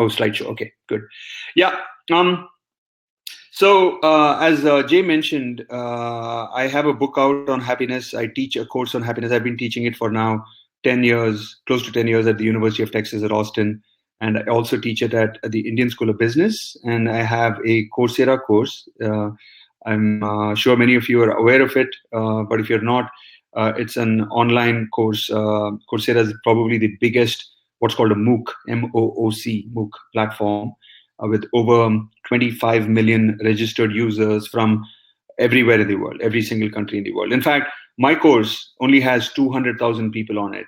Oh, slideshow. Okay, good. Yeah. So as Jay mentioned, I have a book out on happiness. I teach a course on happiness. I've been teaching it for now 10 years, close to 10 years at the University of Texas at Austin. And I also teach it at the Indian School of Business. And I have a Coursera course. I'm sure many of you are aware of it, but if you're not, it's an online course. Coursera is probably the biggest, what's called a MOOC, M-O-O-C, MOOC platform, with over 25 million registered users from everywhere in the world, every single country in the world. In fact, my course only has 200,000 people on it,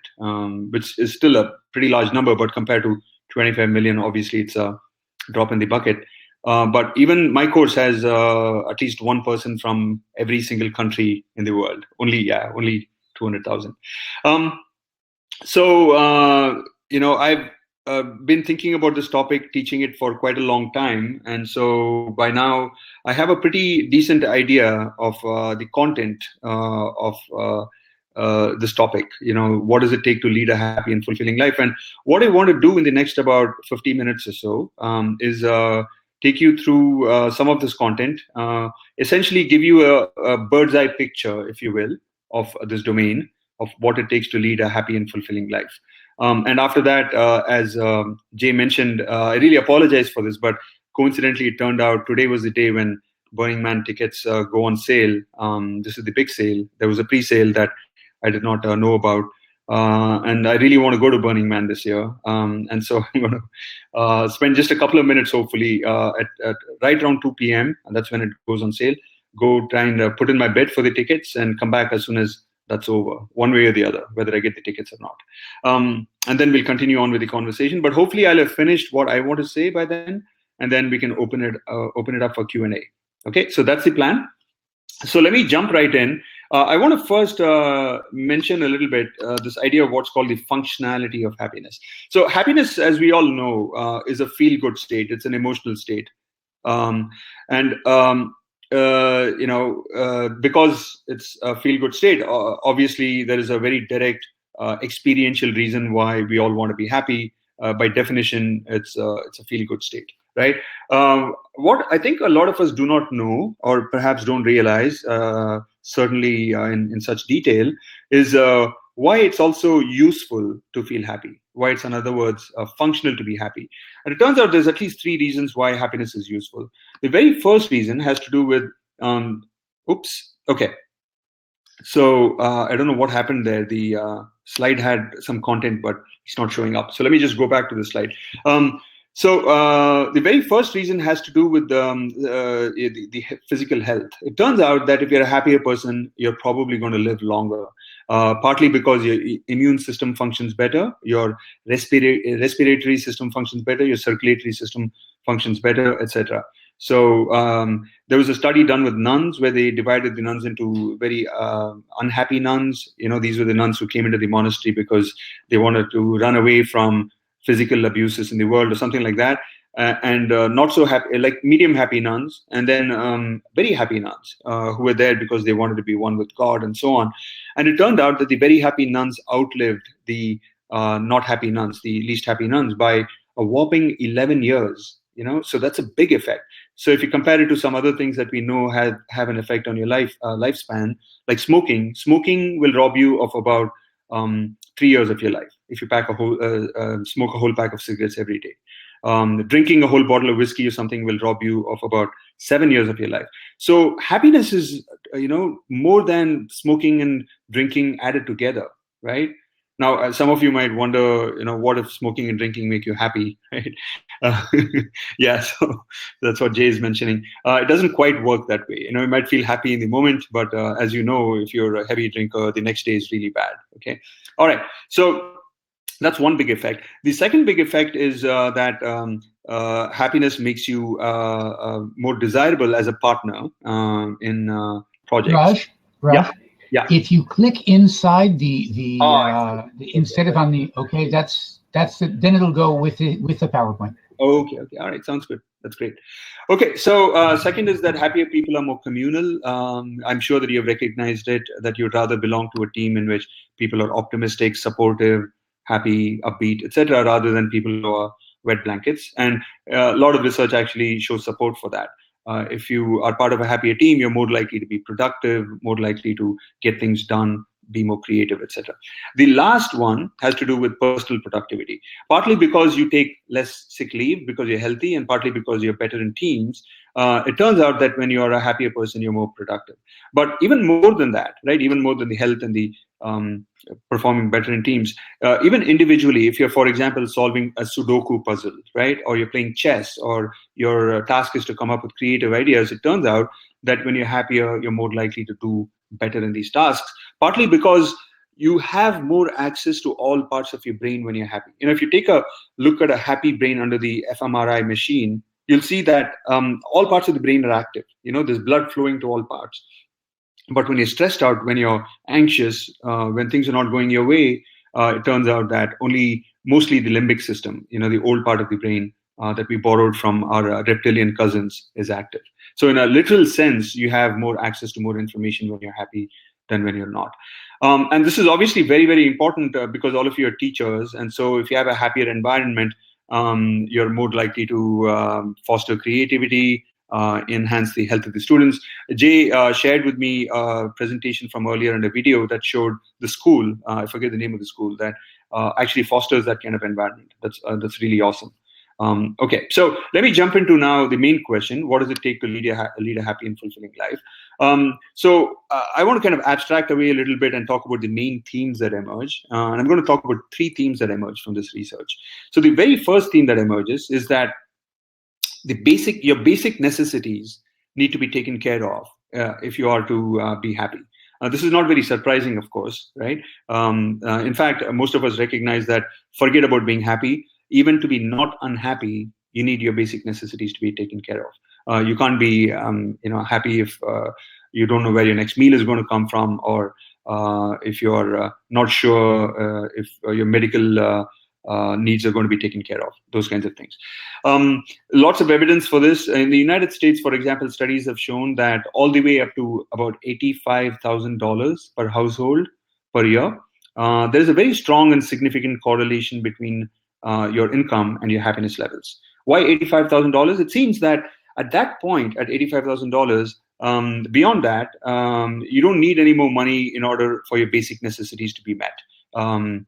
which is still a pretty large number, but compared to 25 million, obviously it's a drop in the bucket. But even my course has at least one person from every single country in the world. Only 200,000. I've been thinking about this topic, teaching it for quite a long time. And so by now, I have a pretty decent idea of the content of this topic. What does it take to lead a happy and fulfilling life? And what I want to do in the next about 50 minutes or so is take you through some of this content, essentially give you a bird's eye picture, if you will, of this domain, of what it takes to lead a happy and fulfilling life. And after that, as Jay mentioned, I really apologize for this, but coincidentally, it turned out today was the day when Burning Man tickets go on sale. This is the big sale. There was a pre-sale that I did not know about. And I really want to go to Burning Man this year. And so I'm going to spend just a couple of minutes, hopefully, at right around 2 p.m. And that's when it goes on sale. Go try and put in my bid for the tickets and come back as soon as that's over, one way or the other, whether I get the tickets or not. And then we'll continue on with the conversation. But hopefully I'll have finished what I want to say by then, and then we can open it up for Q&A. Okay, so that's the plan. So let me jump right in. I want to first mention a little bit this idea of what's called the functionality of happiness. So happiness, as we all know, is a feel-good state. It's an emotional state. Because it's a feel-good state, obviously there is a very direct experiential reason why we all want to be happy. By definition, it's a feel-good state, right? What I think a lot of us do not know, or perhaps don't realize, certainly in such detail, is why it's also useful to feel happy, why it's, in other words, functional to be happy. And it turns out there's at least 3 reasons why happiness is useful. The very first reason has to do with, okay. So I don't know what happened there. The slide had some content, but it's not showing up. So let me just go back to the slide. So the very first reason has to do with the physical health. It turns out that if you're a happier person, you're probably going to live longer, partly because your immune system functions better, your respiratory system functions better, your circulatory system functions better, etc. So there was a study done with nuns where they divided the nuns into very unhappy nuns. These were the nuns who came into the monastery because they wanted to run away from physical abuses in the world or something like that, and not so happy, like medium happy nuns, and then very happy nuns who were there because they wanted to be one with God and so on. And it turned out that the very happy nuns outlived the not happy nuns, the least happy nuns, by a whopping 11 years. So that's a big effect. So if you compare it to some other things that we know have an effect on your lifespan, like smoking will rob you of about 3 years of your life if you smoke a whole pack of cigarettes every day. Drinking a whole bottle of whiskey or something will rob you of about 7 years of your life. So happiness is, more than smoking and drinking added together, right? Now, some of you might wonder, what if smoking and drinking make you happy, right? Yeah, so that's what Jay is mentioning. It doesn't quite work that way. You might feel happy in the moment, but as you know, if you're a heavy drinker, the next day is really bad, okay? All right, so that's one big effect. The second big effect is that happiness makes you more desirable as a partner in projects. Raj? Yeah. If you click inside instead of on the then it'll go with the PowerPoint. Okay. All right. Sounds good. That's great. Okay. So second is that happier people are more communal. I'm sure that you have recognized it, that you'd rather belong to a team in which people are optimistic, supportive, happy, upbeat, etc., rather than people who are wet blankets. And a lot of research actually shows support for that. If you are part of a happier team, you're more likely to be productive, more likely to get things done, be more creative, etc. The last one has to do with personal productivity, partly because you take less sick leave because you're healthy, and partly because you're better in teams. It turns out that when you're a happier person, you're more productive. But even more than that, right? Even more than the health and the performing better in teams, even individually, if you're, for example, solving a Sudoku puzzle, right? Or you're playing chess, or your task is to come up with creative ideas, it turns out that when you're happier, you're more likely to do better in these tasks, partly because you have more access to all parts of your brain when you're happy. If you take a look at a happy brain under the fMRI machine, you'll see that all parts of the brain are active. There's blood flowing to all parts. But when you're stressed out, when you're anxious, when things are not going your way, it turns out that mostly the limbic system, the old part of the brain that we borrowed from our reptilian cousins, is active. So in a literal sense, you have more access to more information when you're happy than when you're not. And this is obviously very, very important because all of you are teachers. And so if you have a happier environment, you're more likely to foster creativity, enhance the health of the students. Jay shared with me a presentation from earlier and a video that showed the school, I forget the name of the school, that actually fosters that kind of environment. That's really awesome. Okay, so let me jump into now the main question: what does it take to lead a happy and fulfilling life? So I want to kind of abstract away a little bit and talk about the main themes that emerge. And I'm going to talk about 3 themes that emerge from this research. So the very first theme that emerges is that your basic necessities need to be taken care of if you are to be happy. This is not very surprising, of course, right? In fact, most of us recognize that forget about being happy. Even to be not unhappy, you need your basic necessities to be taken care of. You can't be happy if you don't know where your next meal is going to come from, or if you're not sure if your medical needs are going to be taken care of, those kinds of things. Lots of evidence for this. In the United States, for example, studies have shown that all the way up to about $85,000 per household per year, there is a very strong and significant correlation between your income and your happiness levels. Why $85,000? It seems that at that point, at $85,000, beyond that, you don't need any more money in order for your basic necessities to be met. In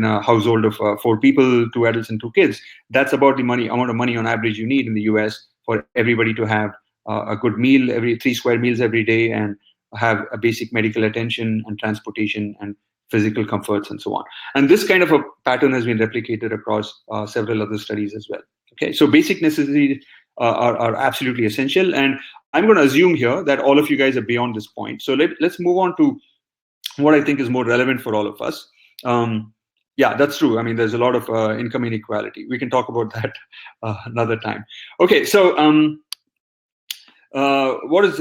a household of 4 people, 2 adults and 2 kids, that's about the amount of money on average you need in the US for everybody to have a good meal, 3 square meals every day, and have a basic medical attention and transportation and physical comforts and so on. And this kind of a pattern has been replicated across several other studies as well. Okay, so basic necessities are absolutely essential. And I'm going to assume here that all of you guys are beyond this point. So let's move on to what I think is more relevant for all of us. Yeah, that's true. I mean, there's a lot of income inequality. We can talk about that another time. Okay, so what is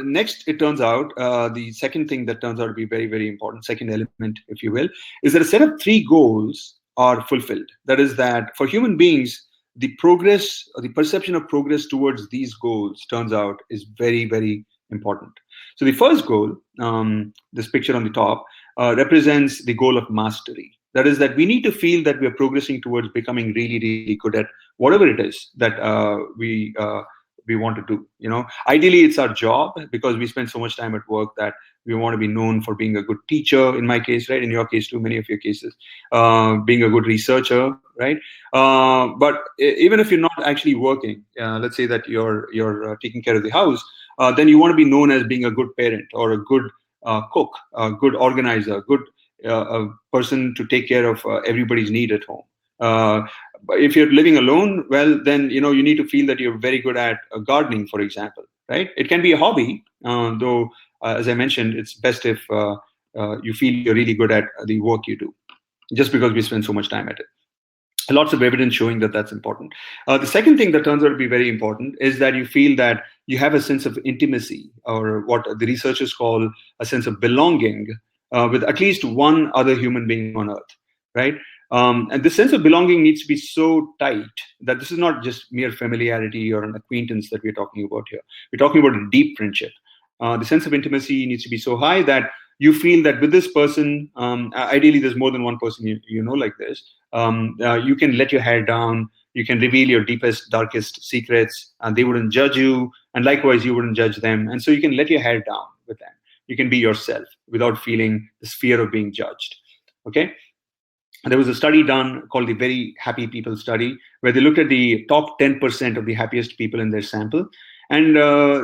next? It turns out the second thing that turns out to be very, very important, second element, if you will, is that a set of 3 goals are fulfilled. That is that for human beings, the progress, or the perception of progress towards these goals, turns out is very, very important. So the first goal, this picture on the top, represents the goal of mastery. That is that we need to feel that we are progressing towards becoming really, really good at whatever it is that we want to do. Ideally, it's our job, because we spend so much time at work that we want to be known for being a good teacher, in my case, right? In your case too, many of your cases, being a good researcher, right? But even if you're not actually working, let's say that you're taking care of the house, then you want to be known as being a good parent, or a good cook, a good organizer, good a person to take care of everybody's need at home. But if you're living alone, well, then you need to feel that you're very good at gardening, for example, right? It can be a hobby, though, as I mentioned, it's best if you feel you're really good at the work you do, just because we spend so much time at it. Lots of evidence showing that that's important. The second thing that turns out to be very important is that you feel that you have a sense of intimacy, or what the researchers call a sense of belonging, with at least one other human being on Earth, right? And the sense of belonging needs to be so tight that this is not just mere familiarity or an acquaintance that we're talking about here. We're talking about a deep friendship. The sense of intimacy needs to be so high that you feel that with this person, ideally there's more than one person you know like this, you can let your hair down, you can reveal your deepest, darkest secrets, and they wouldn't judge you, and likewise you wouldn't judge them. And so you can let your hair down with them. You can be yourself without feeling this fear of being judged. Okay. There was a study done called the Very Happy People study, where they looked at the top 10% of the happiest people in their sample. And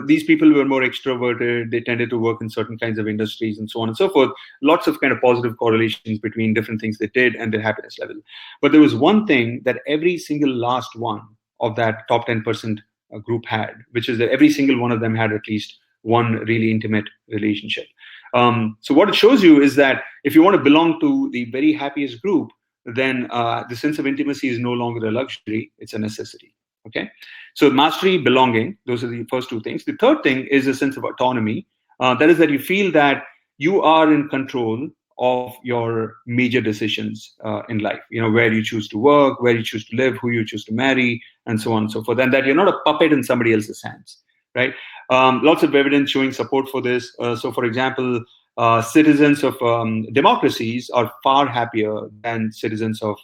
these people were more extroverted. They tended to work in certain kinds of industries and so on and so forth. Lots of kind of positive correlations between different things they did and their happiness level. But there was one thing that every single last one of that top 10% group had, which is that every single one of them had at least one really intimate relationship. So what it shows you is that if you want to belong to the very happiest group, then the sense of intimacy is no longer a luxury, it's a necessity. Okay, so mastery, belonging, those are the first two things. The third thing is a sense of autonomy. That is that you feel that you are in control of your major decisions in life. You know, where you choose to work, where you choose to live, who you choose to marry, and so on and so forth. And that you're not a puppet in somebody else's hands, right? Lots of evidence showing support for this. So, for example, citizens of democracies are far happier than citizens of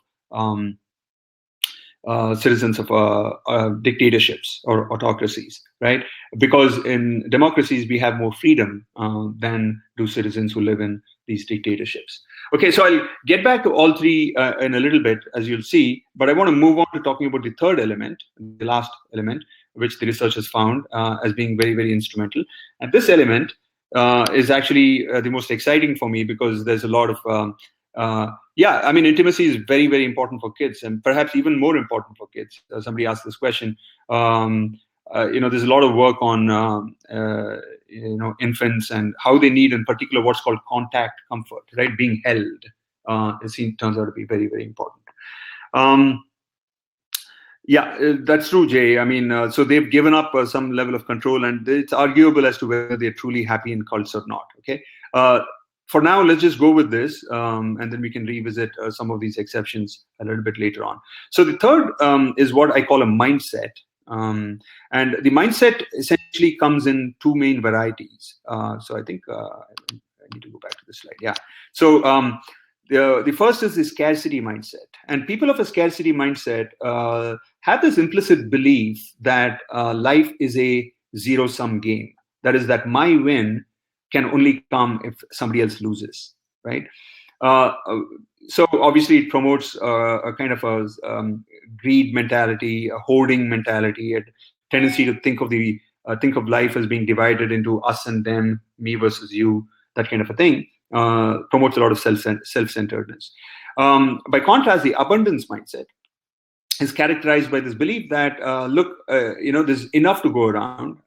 dictatorships or autocracies, right? Because in democracies, we have more freedom than do citizens who live in these dictatorships. Okay, so I'll get back to all three in a little bit, as you'll see, but I want to move on to talking about the third element, the last element, which the researchers found as being very, very instrumental. And this element is actually the most exciting for me, because there's a lot of yeah, I mean, intimacy is very, very important for kids, and perhaps even more important for kids. Somebody asked this question. You know, there's a lot of work on you know, infants and how they need, in particular, what's called contact comfort, right? Being held. It turns out to be very, very important. Yeah, that's true, Jay. I mean, so they've given up some level of control, and it's arguable as to whether they're truly happy in cults or not. Okay. For now, let's just go with this, and then we can revisit some of these exceptions a little bit later on. So the third is what I call a mindset. And the mindset essentially comes in two main varieties. So I think I need to go back to this slide. Yeah. So the first is the scarcity mindset. And people of a scarcity mindset have this implicit belief that life is a zero-sum game. That is, that my win can only come if somebody else loses, right? So obviously it promotes a kind of a greed mentality, a hoarding mentality, a tendency to think of life as being divided into us and them, me versus you, that kind of a thing. Promotes a lot of self-centeredness. By contrast, the abundance mindset is characterized by this belief that, look, you know, there's enough to go around.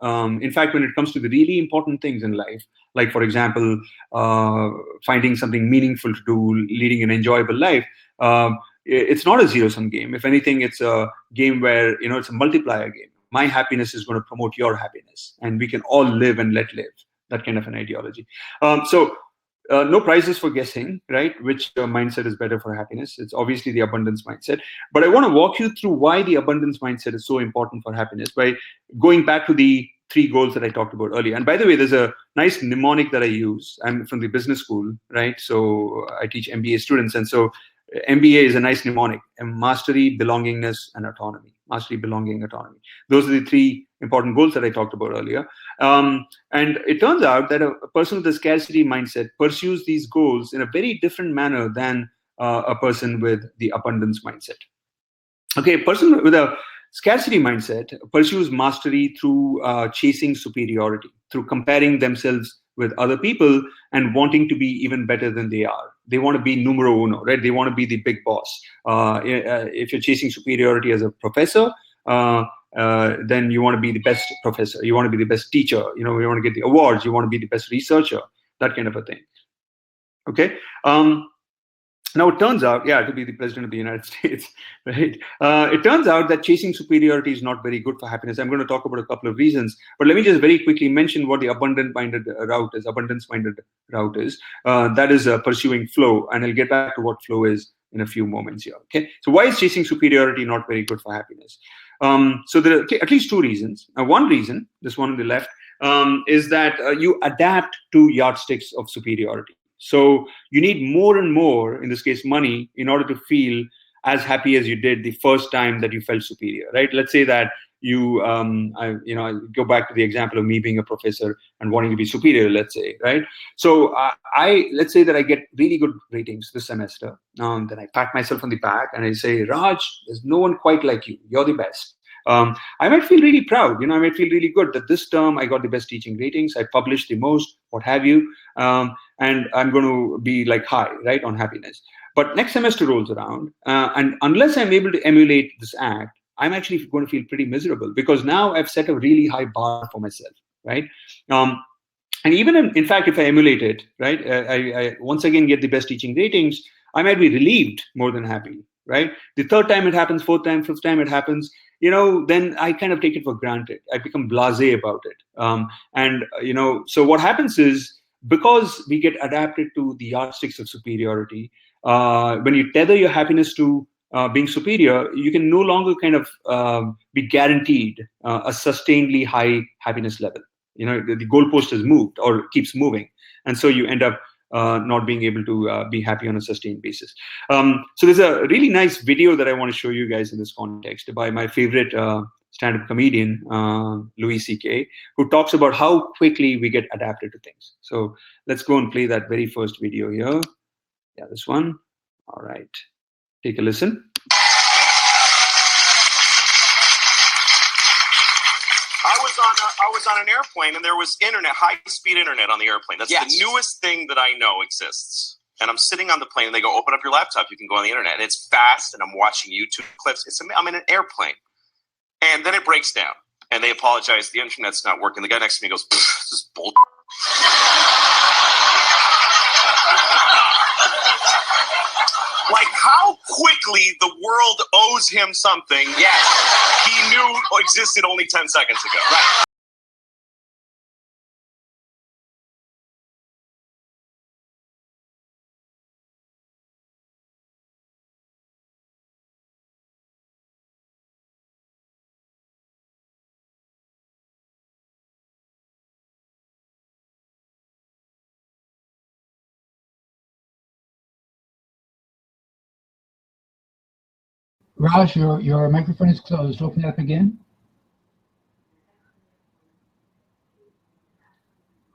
In fact, when it comes to the really important things in life, like, for example, finding something meaningful to do, leading an enjoyable life, it's not a zero-sum game. If anything, it's a game where, you know, it's a multiplier game. My happiness is going to promote your happiness, and we can all live and let live. That kind of an ideology. No prizes for guessing, right? Which mindset is better for happiness? It's obviously the abundance mindset. But I want to walk you through why the abundance mindset is so important for happiness by going back to the three goals that I talked about earlier. And by the way, there's a nice mnemonic that I use. I'm from the business school, right? So I teach MBA students. And so MBA is a nice mnemonic: mastery, belongingness, and autonomy. Mastery, belonging, autonomy. Those are the three important goals that I talked about earlier. And it turns out that a person with a scarcity mindset pursues these goals in a very different manner than a person with the abundance mindset. Okay, a person with a scarcity mindset pursues mastery through chasing superiority, through comparing themselves with other people and wanting to be even better than they are. They want to be numero uno, right? They want to be the big boss. If you're chasing superiority as a professor, then you want to be the best professor. You want to be the best teacher. You know, you want to get the awards. You want to be the best researcher. That kind of a thing. Okay. Now it turns out, yeah, to be the president of the United States, right? It turns out that chasing superiority is not very good for happiness. I'm going to talk about a couple of reasons, but let me just very quickly mention what the abundance-minded route is. That is pursuing flow, and I'll get back to what flow is in a few moments here. Okay, so why is chasing superiority not very good for happiness? So there are at least two reasons. One reason, this one on the left, is that you adapt to yardsticks of superiority. So you need more and more, in this case, money, in order to feel as happy as you did the first time that you felt superior, right? Let's say that I go back to the example of me being a professor and wanting to be superior, let's say, right? So let's say that I get really good ratings this semester. Then I pat myself on the back and I say, Raj, there's no one quite like you. You're the best. I might feel really proud. I might feel really good that this term I got the best teaching ratings. I published the most, what have you. And I'm going to be like high, right, on happiness. But next semester rolls around, and unless I'm able to emulate this act, I'm actually going to feel pretty miserable, because now I've set a really high bar for myself, right? And even in fact, if I emulate it, right, I once again get the best teaching ratings, I might be relieved more than happy, right? The third time it happens, fourth time, fifth time it happens, then I kind of take it for granted. I become blasé about it. So what happens is, because we get adapted to the yardsticks of superiority, when you tether your happiness to being superior, you can no longer kind of be guaranteed a sustainedly high happiness level. The goalpost has moved or keeps moving, and so you end up not being able to be happy on a sustained basis. So there's a really nice video that I want to show you guys in this context by my favorite stand-up comedian, Louis C.K., who talks about how quickly we get adapted to things. So let's go and play that very first video here. Yeah, this one. All right. Take a listen. I was on an airplane, and there was internet, high-speed internet on the airplane. That's the newest thing that I know exists. And I'm sitting on the plane, and they go, open up your laptop. You can go on the internet. And it's fast, and I'm watching YouTube clips. I'm in an airplane. And then it breaks down. And they apologize. The internet's not working. The guy next to me goes, this is bull. Like, how quickly the world owes him something he knew existed only 10 seconds ago. Right. Raj, your microphone is closed. Open it up again.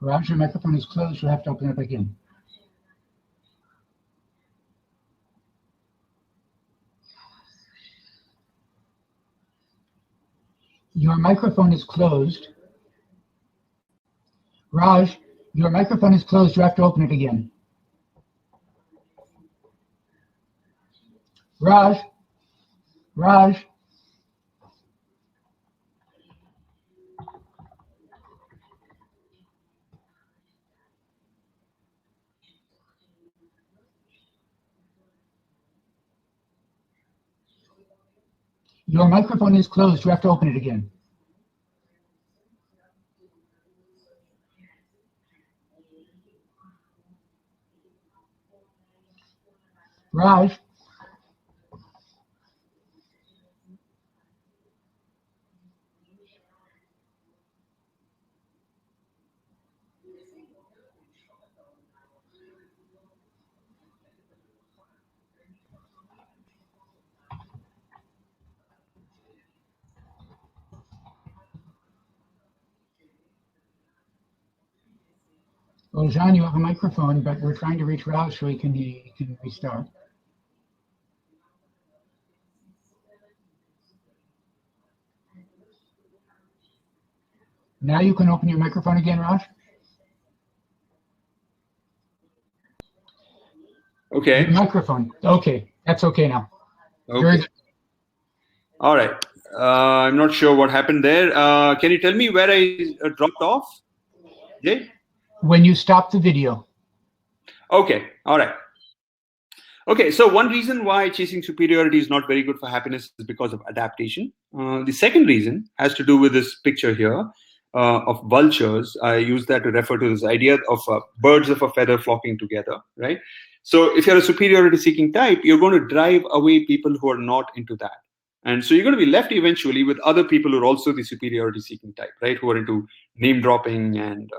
Raj, your microphone is closed. You'll have to open it up again. Your microphone is closed. Raj, your microphone is closed. You have to open it again. Raj. Your microphone is closed. You have to open it again. Raj. Well, John, you have a microphone, but we're trying to reach Raj so he can restart. Now you can open your microphone again, Raj. Okay. Your microphone. Okay, that's okay now. Okay. Very good. All right. I'm not sure what happened there. Can you tell me where I dropped off? Jay? When you stop the video. Okay. All right. Okay. So one reason why chasing superiority is not very good for happiness is because of adaptation. The second reason has to do with this picture here of vultures. I use that to refer to this idea of birds of a feather flocking together, right? So if you're a superiority seeking type, you're going to drive away people who are not into that. And so you're going to be left eventually with other people who are also the superiority seeking type, right? Who are into name dropping and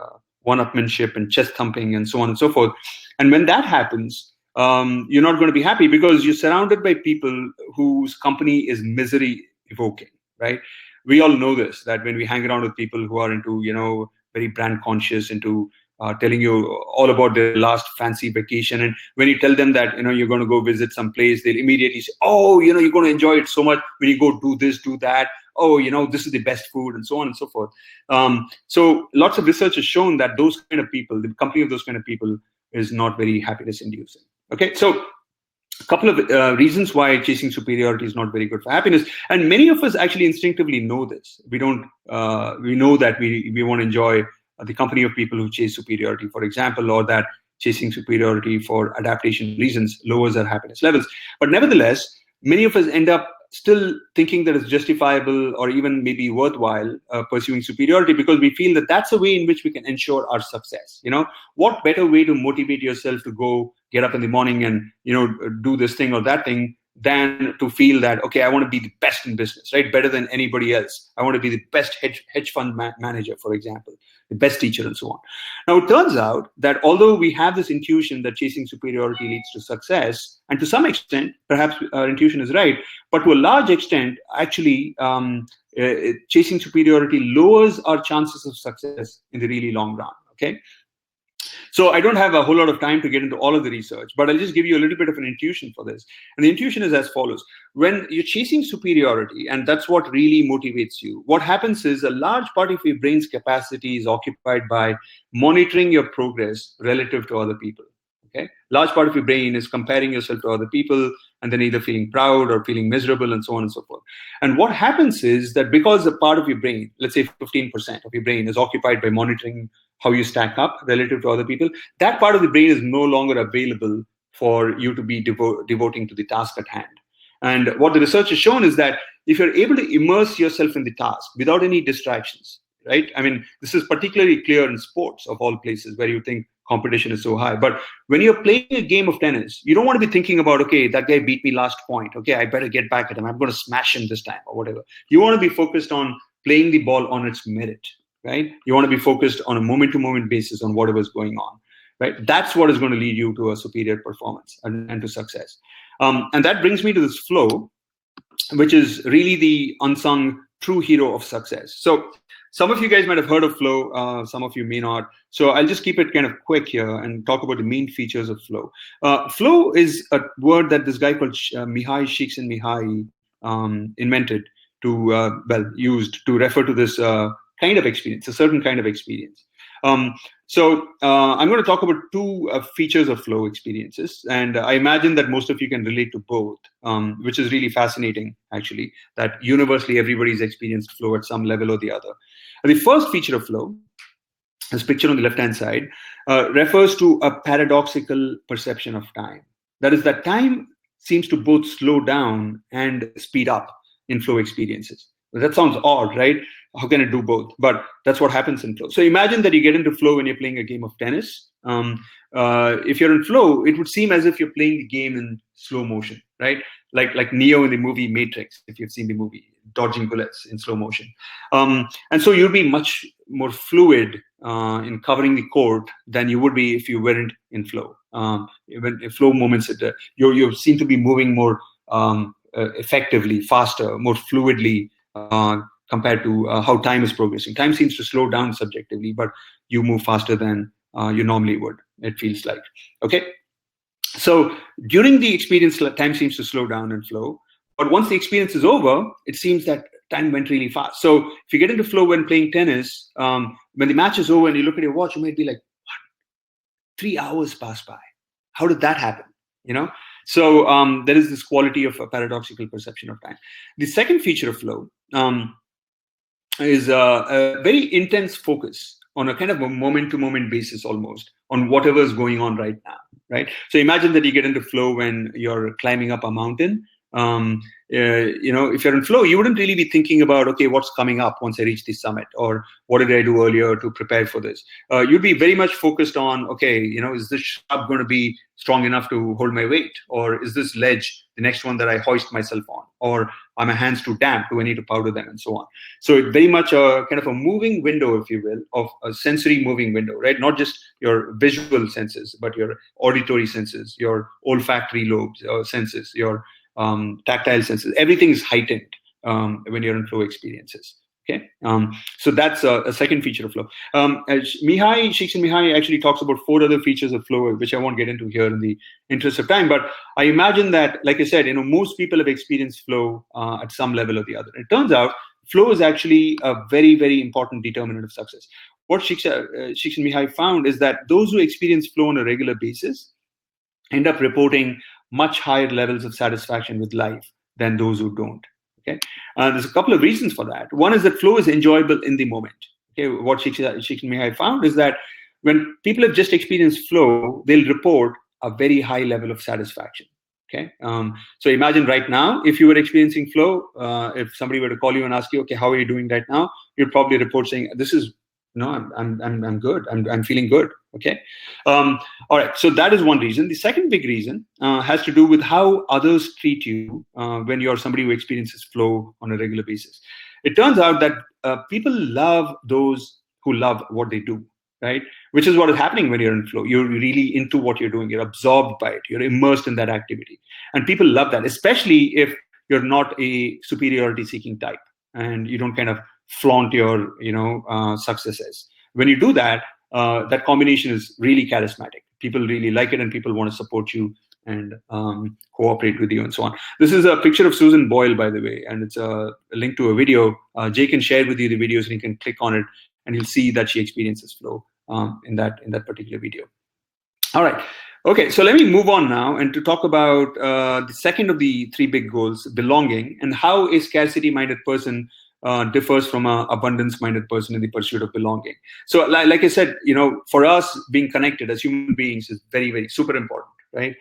one-upmanship and chest thumping and so on and so forth. And when that happens, you're not going to be happy because you're surrounded by people whose company is misery evoking, right? We all know this, that when we hang around with people who are into, very brand conscious, into telling you all about their last fancy vacation. And when you tell them that, you're going to go visit some place, they'll immediately say, oh, you're going to enjoy it so much when you go do this, do that. Oh, this is the best food, and so on and so forth. So lots of research has shown that those kind of people, the company of those kind of people is not very happiness inducing. Okay, so a couple of reasons why chasing superiority is not very good for happiness. And many of us actually instinctively know this. We know that we want to enjoy the company of people who chase superiority, for example, or that chasing superiority for adaptation reasons lowers our happiness levels. But nevertheless, many of us end up still thinking that it's justifiable or even maybe worthwhile pursuing superiority because we feel that that's a way in which we can ensure our success. What better way to motivate yourself to go get up in the morning and, do this thing or that thing than to feel that, okay, I want to be the best in business, right? Better than anybody else. I want to be the best hedge fund manager, for example, the best teacher and so on. Now, it turns out that although we have this intuition that chasing superiority leads to success, and to some extent, perhaps our intuition is right, but to a large extent, actually, chasing superiority lowers our chances of success in the really long run, okay? So I don't have a whole lot of time to get into all of the research, but I'll just give you a little bit of an intuition for this. And the intuition is as follows. When you're chasing superiority, and that's what really motivates you, what happens is a large part of your brain's capacity is occupied by monitoring your progress relative to other people. Okay? Large part of your brain is comparing yourself to other people and then either feeling proud or feeling miserable and so on and so forth. And what happens is that because a part of your brain, let's say 15% of your brain is occupied by monitoring how you stack up relative to other people, that part of the brain is no longer available for you to be devoting to the task at hand. And what the research has shown is that if you're able to immerse yourself in the task without any distractions, right? I mean, this is particularly clear in sports of all places where you think competition is so high. But when you're playing a game of tennis, you don't want to be thinking about, okay, that guy beat me last point. Okay, I better get back at him. I'm going to smash him this time or whatever. You want to be focused on playing the ball on its merit, right? You want to be focused on a moment-to-moment basis on whatever's going on, right? That's what is going to lead you to a superior performance and to success. And that brings me to this flow, which is really the unsung true hero of success. So some of you guys might have heard of flow, some of you may not. So I'll just keep it kind of quick here and talk about the main features of flow. Flow is a word that this guy called Mihai Csikszentmihalyi invented to, used to refer to this kind of experience, a certain kind of experience. So I'm going to talk about two features of flow experiences, and I imagine that most of you can relate to both, which is really fascinating, actually, that universally everybody's experienced flow at some level or the other. And the first feature of flow, this picture on the left-hand side, refers to a paradoxical perception of time. That is, that time seems to both slow down and speed up in flow experiences. That sounds odd, right? How can it do both? But that's what happens in flow. So imagine that you get into flow when you're playing a game of tennis. If you're in flow, it would seem as if you're playing the game in slow motion, right? Like Neo in the movie Matrix, if you've seen the movie, dodging bullets in slow motion. And so you'll be much more fluid in covering the court than you would be if you weren't in flow. When in flow moments, you seem to be moving more effectively, faster, more fluidly, compared to how time is progressing. Time seems to slow down subjectively, but you move faster than you normally would, it feels like. Okay. So during the experience, time seems to slow down and flow. But once the experience is over, it seems that time went really fast. So if you get into flow when playing tennis, when the match is over and you look at your watch, you might be like, what? 3 hours passed by. How did that happen? So there is this quality of a paradoxical perception of time. The second feature of flow is a very intense focus on a kind of a moment-to-moment basis almost on whatever is going on right now, right? So imagine that you get into flow when you're climbing up a mountain If you're in flow, you wouldn't really be thinking about, okay, what's coming up once I reach this summit, or what did I do earlier to prepare for this. You'd be very much focused on, okay, is this shrub going to be strong enough to hold my weight, or is this ledge the next one that I hoist myself on, or are my hands too damp, do I need to powder them, and so on. So it's very much a kind of a moving window, if you will, of a sensory moving window, right? Not just your visual senses, but your auditory senses, your olfactory lobes, senses, your tactile senses. Everything is heightened when you're in flow experiences. Okay, so that's a second feature of flow. Csikszentmihalyi actually talks about 4 other features of flow, which I won't get into here in the interest of time. But I imagine that, like I said, most people have experienced flow at some level or the other. It turns out flow is actually a very, very important determinant of success. What Csikszentmihalyi found is that those who experience flow on a regular basis end up reporting much higher levels of satisfaction with life than those who don't. Okay, there's a couple of reasons for that. One is that flow is enjoyable in the moment. Okay, what Csikszentmihalyi found is that when people have just experienced flow, they'll report a very high level of satisfaction. Okay, so imagine right now, if you were experiencing flow, if somebody were to call you and ask you, okay, how are you doing right now? You'd probably report saying, this is, I'm good. I'm feeling good. Okay. All right. So that is one reason. The second big reason has to do with how others treat you when you're somebody who experiences flow on a regular basis. It turns out that people love those who love what they do, right? Which is what is happening when you're in flow. You're really into what you're doing. You're absorbed by it. You're immersed in that activity. And people love that, especially if you're not a superiority-seeking type and you don't kind of flaunt your successes. When you do that, that combination is really charismatic. People really like it, and people want to support you and cooperate with you, and so on. This is a picture of Susan Boyle, by the way, and it's a link to a video. Jay can share with you the videos, and you can click on it, and you'll see that she experiences flow in that particular video. All right. Okay, so let me move on now and to talk about the second of the 3 big goals, belonging, and how a scarcity-minded person differs from an abundance-minded person in the pursuit of belonging. So, like I said, for us, being connected as human beings is very, very super important, right?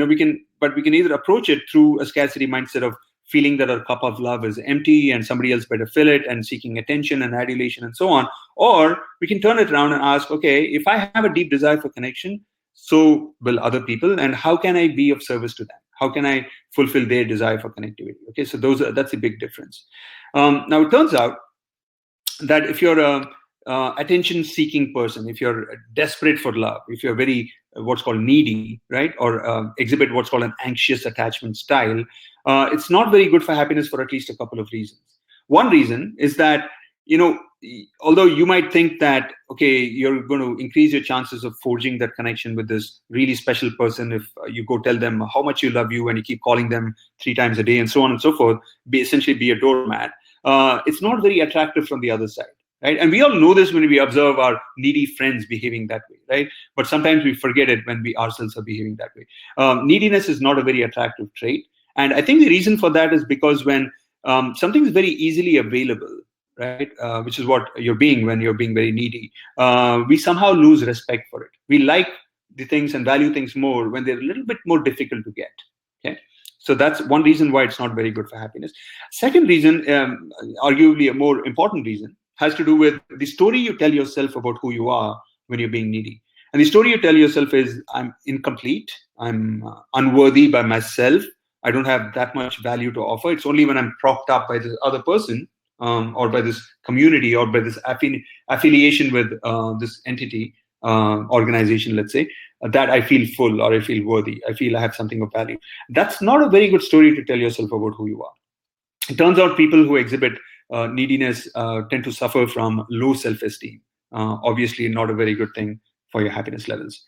We can either approach it through a scarcity mindset of feeling that our cup of love is empty and somebody else better fill it, and seeking attention and adulation and so on. Or we can turn it around and ask, okay, if I have a deep desire for connection, so will other people, and how can I be of service to them? How can I fulfill their desire for connectivity? Okay, so that's a big difference. Now, it turns out that if you're a attention-seeking person, if you're desperate for love, if you're very what's called needy, right, or exhibit what's called an anxious attachment style, it's not very good for happiness for at least a couple of reasons. One reason is that, although you might think that, okay, you're going to increase your chances of forging that connection with this really special person if you go tell them how much you love you and you keep calling them 3 times a day and so on and so forth, essentially be a doormat. It's not very attractive from the other side, right? And we all know this when we observe our needy friends behaving that way, right? But sometimes we forget it when we ourselves are behaving that way. Neediness is not a very attractive trait. And I think the reason for that is because when something is very easily available, right, which is what you're being when you're being very needy, we somehow lose respect for it. We like the things and value things more when they're a little bit more difficult to get. Okay, so that's one reason why it's not very good for happiness. Second reason, arguably a more important reason, has to do with the story you tell yourself about who you are when you're being needy. And the story you tell yourself is, I'm incomplete, I'm unworthy by myself, I don't have that much value to offer. It's only when I'm propped up by this other person or by this community or by this affiliation with this entity, organization, let's say, that I feel full or I feel worthy. I feel I have something of value. That's not a very good story to tell yourself about who you are. It turns out people who exhibit neediness tend to suffer from low self-esteem. Obviously, not a very good thing for your happiness levels.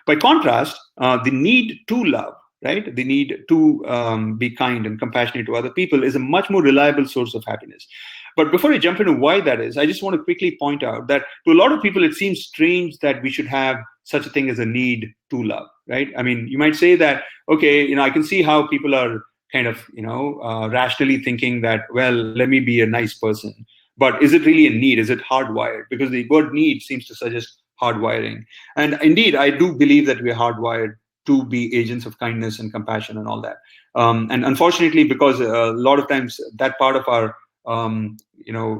By contrast, the need to love, right? The need to be kind and compassionate to other people is a much more reliable source of happiness. But before I jump into why that is, I just want to quickly point out that to a lot of people, it seems strange that we should have such a thing as a need to love, right? I mean, you might say that, okay, I can see how people are kind of, rationally thinking that, well, let me be a nice person. But is it really a need? Is it hardwired? Because the word need seems to suggest hardwiring. And indeed, I do believe that we're hardwired to be agents of kindness and compassion and all that. And unfortunately, because a lot of times that part of our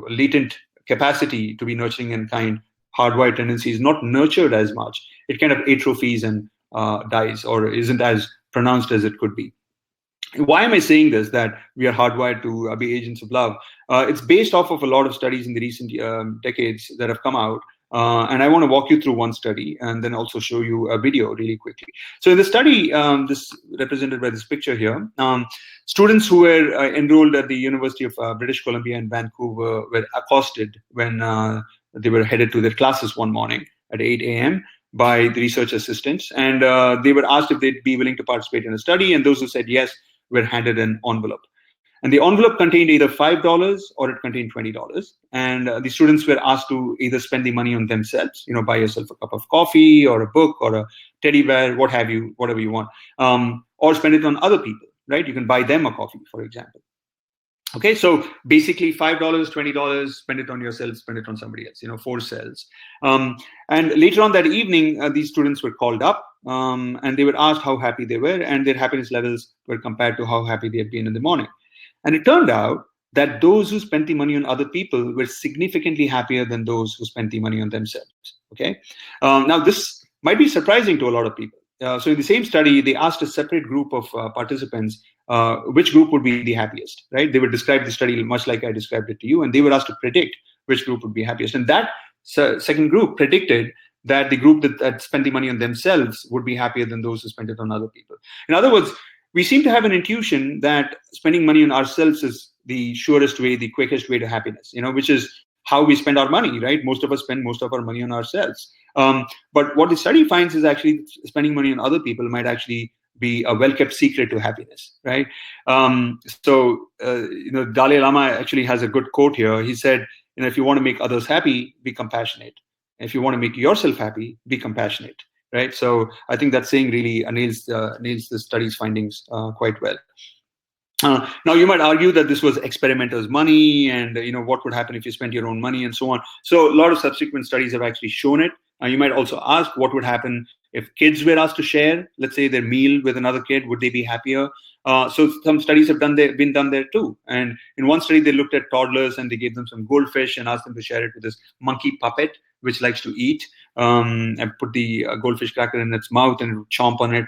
latent capacity to be nurturing and kind, hardwired tendency is not nurtured as much. It kind of atrophies and dies, or isn't as pronounced as it could be. Why am I saying this, that we are hardwired to be agents of love? It's based off of a lot of studies in the recent decades that have come out. And I want to walk you through one study and then also show you a video really quickly. So in the study, this represented by this picture here, students who were enrolled at the University of British Columbia in Vancouver were accosted when they were headed to their classes one morning at 8 a.m. by the research assistants. And they were asked if they'd be willing to participate in a study. And those who said yes were handed an envelope. And the envelope contained either $5 or it contained $20. And the students were asked to either spend the money on themselves, buy yourself a cup of coffee or a book or a teddy bear, what have you, whatever you want, or spend it on other people, right? You can buy them a coffee, for example. Okay, so basically $5, $20, spend it on yourself, spend it on somebody else, 4 cells. And later on that evening, these students were called up and they were asked how happy they were, and their happiness levels were compared to how happy they had been in the morning. And it turned out that those who spent the money on other people were significantly happier than those who spent the money on themselves. Okay, now this might be surprising to a lot of people. So in the same study, they asked a separate group of participants which group would be the happiest, right? They would describe the study much like I described it to you, and they were asked to predict which group would be happiest. And that second group predicted that the group that spent the money on themselves would be happier than those who spent it on other people. In other words, we seem to have an intuition that spending money on ourselves is the surest way, the quickest way to happiness, which is how we spend our money, right? Most of us spend most of our money on ourselves. But what the study finds is actually spending money on other people might actually be a well-kept secret to happiness, right? Dalai Lama actually has a good quote here. He said, if you want to make others happy, be compassionate. If you want to make yourself happy, be compassionate, right? So I think that saying really nails the study's findings quite well. Now you might argue that this was experimenters' money, and what would happen if you spent your own money and so on. So a lot of subsequent studies have actually shown it. You might also ask what would happen if kids were asked to share, let's say, their meal with another kid. Would they be happier? So some studies have been done there too. And in one study, they looked at toddlers and they gave them some goldfish and asked them to share it with this monkey puppet, which likes to eat, and put the goldfish cracker in its mouth and chomp on it.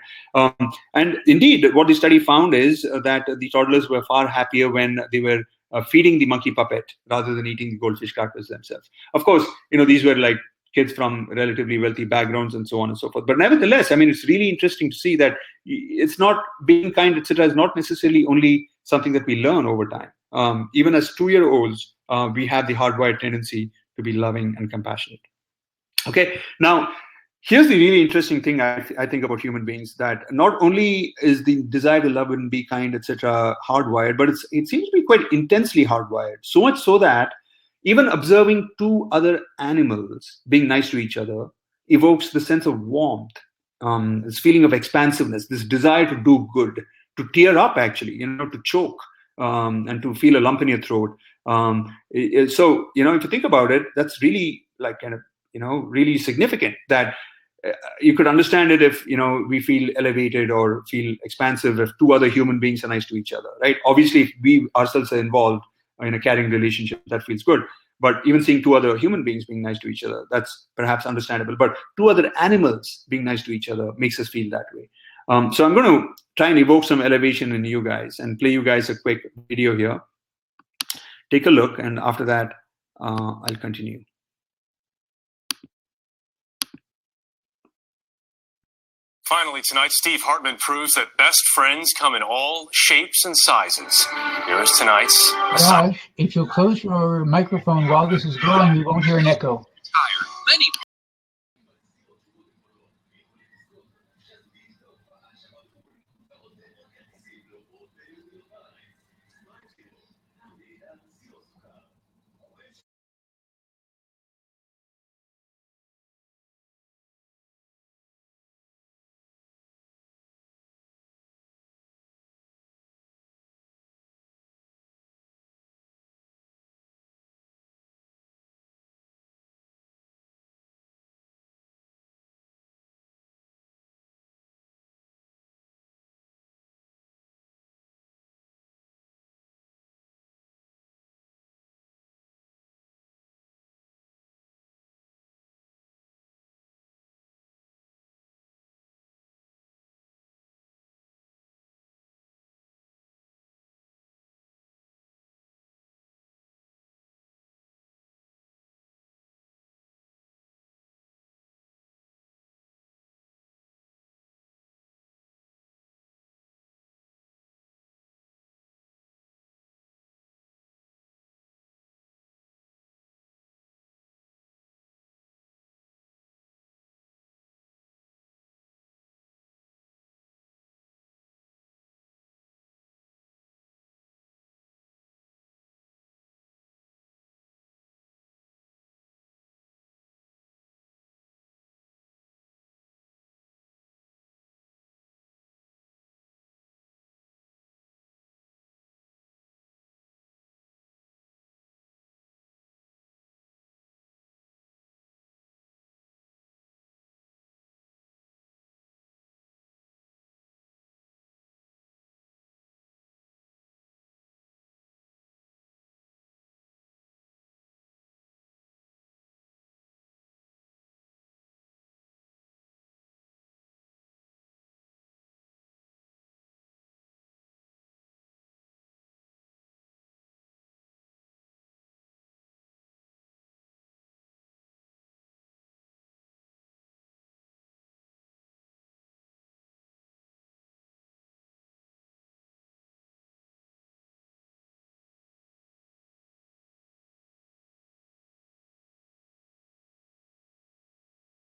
And indeed, what the study found is that the toddlers were far happier when they were feeding the monkey puppet rather than eating the goldfish crackers themselves. Of course, these were like kids from relatively wealthy backgrounds and so on and so forth. But nevertheless, it's really interesting to see that it's not being kind, etc., is not necessarily only something that we learn over time. Even as 2-year-olds, we have the hardwired tendency to be loving and compassionate. Okay, now here's the really interesting thing I think about human beings, that not only is the desire to love and be kind, etc., hardwired, but it seems to be quite intensely hardwired. So much so that even observing 2 other animals being nice to each other evokes the sense of warmth, this feeling of expansiveness, this desire to do good, to tear up actually, to choke, and to feel a lump in your throat. So, if you think about it, that's really like kind of, really significant, that you could understand it if, we feel elevated or feel expansive if 2 other human beings are nice to each other, right? Obviously, if we ourselves are involved in a caring relationship, that feels good. But even seeing 2 other human beings being nice to each other, that's perhaps understandable. But 2 other animals being nice to each other makes us feel that way. So I'm going to try and evoke some elevation in you guys and play you guys a quick video here. Take a look, and after that, I'll continue. Finally tonight, Steve Hartman proves that best friends come in all shapes and sizes. Here is tonight's... Raj, if you'll close your microphone while this is going, you won't hear an echo. Many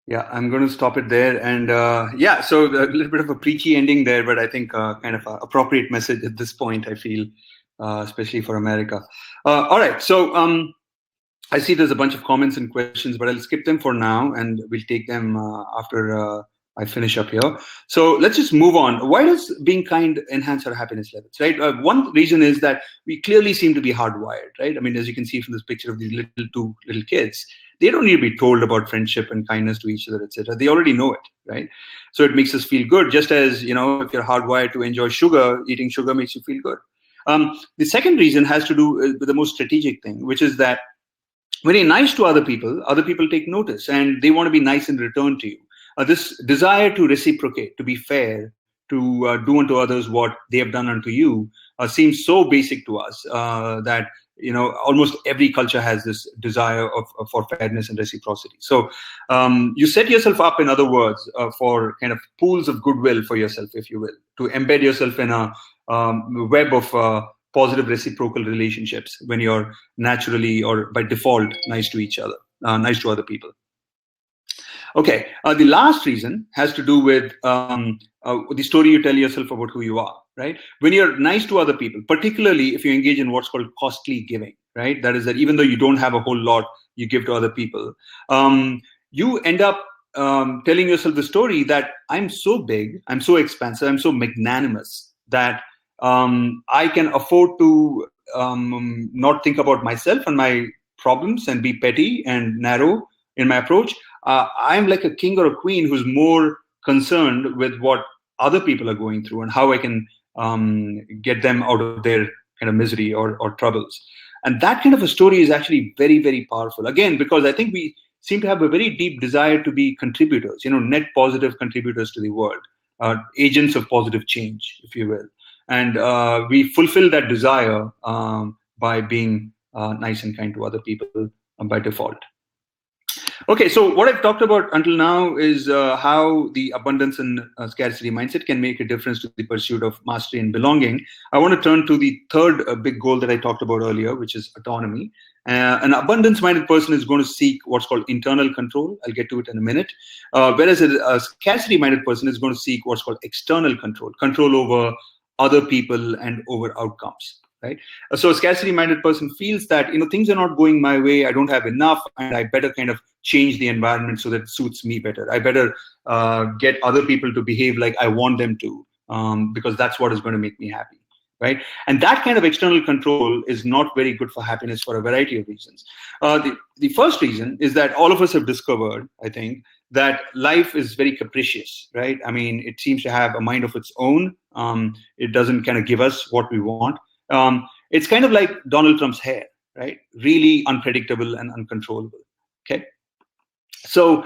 Yeah, I'm going to stop it there. And yeah, so a little bit of a preachy ending there, but I think kind of an appropriate message at this point, I feel, especially for America. All right, so I see there's a bunch of comments and questions, but I'll skip them for now, and we'll take them after I finish up here. So let's just move on. Why does being kind enhance our happiness levels, right? One reason is that we clearly seem to be hardwired, right? I mean, as you can see from this picture of these two little kids, they don't need to be told about friendship and kindness to each other, etc. They already know it, right? So it makes us feel good. Just as, you know, if you're hardwired to enjoy sugar, eating sugar makes you feel good. The second reason has to do with the most strategic thing, which is that when you're nice to other people take notice and they want to be nice in return to you. This desire to reciprocate, to be fair, to do unto others what they have done unto you seems so basic to us that, you know, almost every culture has this desire for fairness and reciprocity. So you set yourself up, in other words, for kind of pools of goodwill for yourself, if you will, to embed yourself in a web of positive reciprocal relationships when you're naturally or by default nice to each other, nice to other people. Okay, the last reason has to do with the story you tell yourself about who you are, right? When you're nice to other people, particularly if you engage in what's called costly giving, right? That is that even though you don't have a whole lot, you give to other people. You end up telling yourself the story that I'm so big, I'm so expansive, I'm so magnanimous that I can afford to not think about myself and my problems and be petty and narrow in my approach. I'm like a king or a queen who's more concerned with what other people are going through and how I can get them out of their kind of misery or troubles. And that kind of a story is actually very, very powerful. Again, because I think we seem to have a very deep desire to be contributors, you know, net positive contributors to the world, agents of positive change, if you will. And we fulfill that desire by being nice and kind to other people by default. Okay, so what I've talked about until now is how the abundance and scarcity mindset can make a difference to the pursuit of mastery and belonging. I want to turn to the third big goal that I talked about earlier, which is autonomy. An abundance-minded person is going to seek what's called internal control. I'll get to it in a minute. Whereas a scarcity-minded person is going to seek what's called external control, control over other people and over outcomes. Right? So a scarcity-minded person feels that, you know, things are not going my way, I don't have enough, and I better kind of change the environment so that it suits me better. I better get other people to behave like I want them to, because that's what is going to make me happy. Right? And that kind of external control is not very good for happiness for a variety of reasons. The first reason is that all of us have discovered, I think, that life is very capricious, right? I mean, it seems to have a mind of its own. It doesn't kind of give us what we want. It's kind of like Donald Trump's hair, right? Really unpredictable and uncontrollable. Okay. So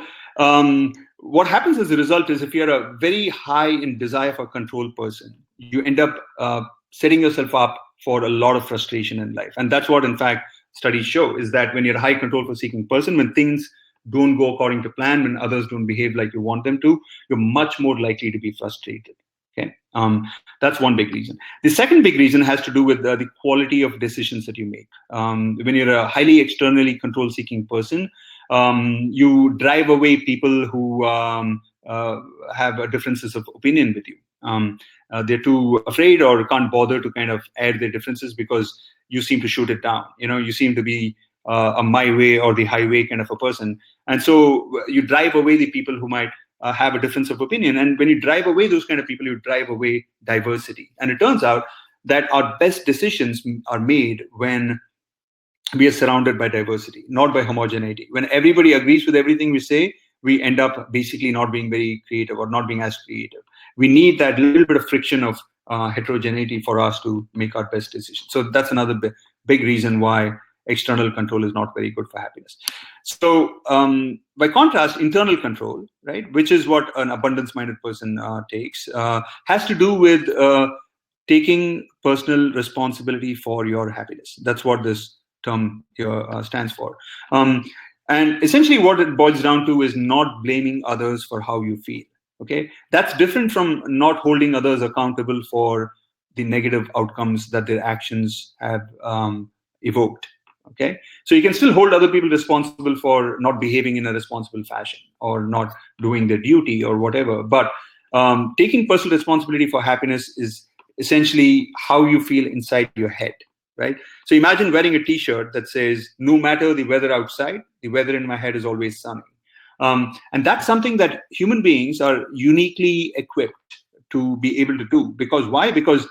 what happens as a result is if you're a very high in desire for control person, you end up setting yourself up for a lot of frustration in life. And that's what, in fact, studies show is that when you're a high control for seeking person, when things don't go according to plan, when others don't behave like you want them to, you're much more likely to be frustrated. Okay, that's one big reason. The second big reason has to do with the quality of decisions that you make. When you're a highly externally control-seeking person, you drive away people who have differences of opinion with you. They're too afraid or can't bother to kind of air their differences because you seem to shoot it down. You know, you seem to be a my way or the highway kind of a person, and so you drive away the people who might have a difference of opinion. And when you drive away those kind of people, you drive away diversity. And it turns out that our best decisions are made when we are surrounded by diversity, not by homogeneity. When everybody agrees with everything we say, we end up basically not being very creative or not being as creative. We need that little bit of friction of heterogeneity for us to make our best decisions. So that's another big reason why external control is not very good for happiness. So by contrast, internal control, right, which is what an abundance-minded person takes, has to do with taking personal responsibility for your happiness. That's what this term here stands for. And essentially what it boils down to is not blaming others for how you feel. Okay, that's different from not holding others accountable for the negative outcomes that their actions have evoked. Okay, so you can still hold other people responsible for not behaving in a responsible fashion or not doing their duty or whatever. But taking personal responsibility for happiness is essentially how you feel inside your head, right? So imagine wearing a T-shirt that says, "No matter the weather outside, the weather in my head is always sunny." And that's something that human beings are uniquely equipped to be able to do. Because why? Because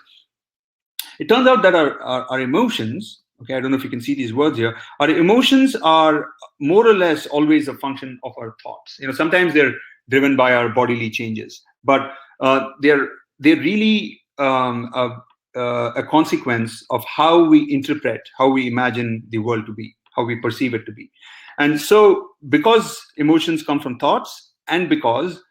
it turns out that our emotions, okay, I don't know if you can see these words here, our emotions are more or less always a function of our thoughts. Sometimes they're driven by our bodily changes, but they're really a consequence of how we interpret, how we imagine the world to be, how we perceive it to be. And so because emotions come from thoughts, and because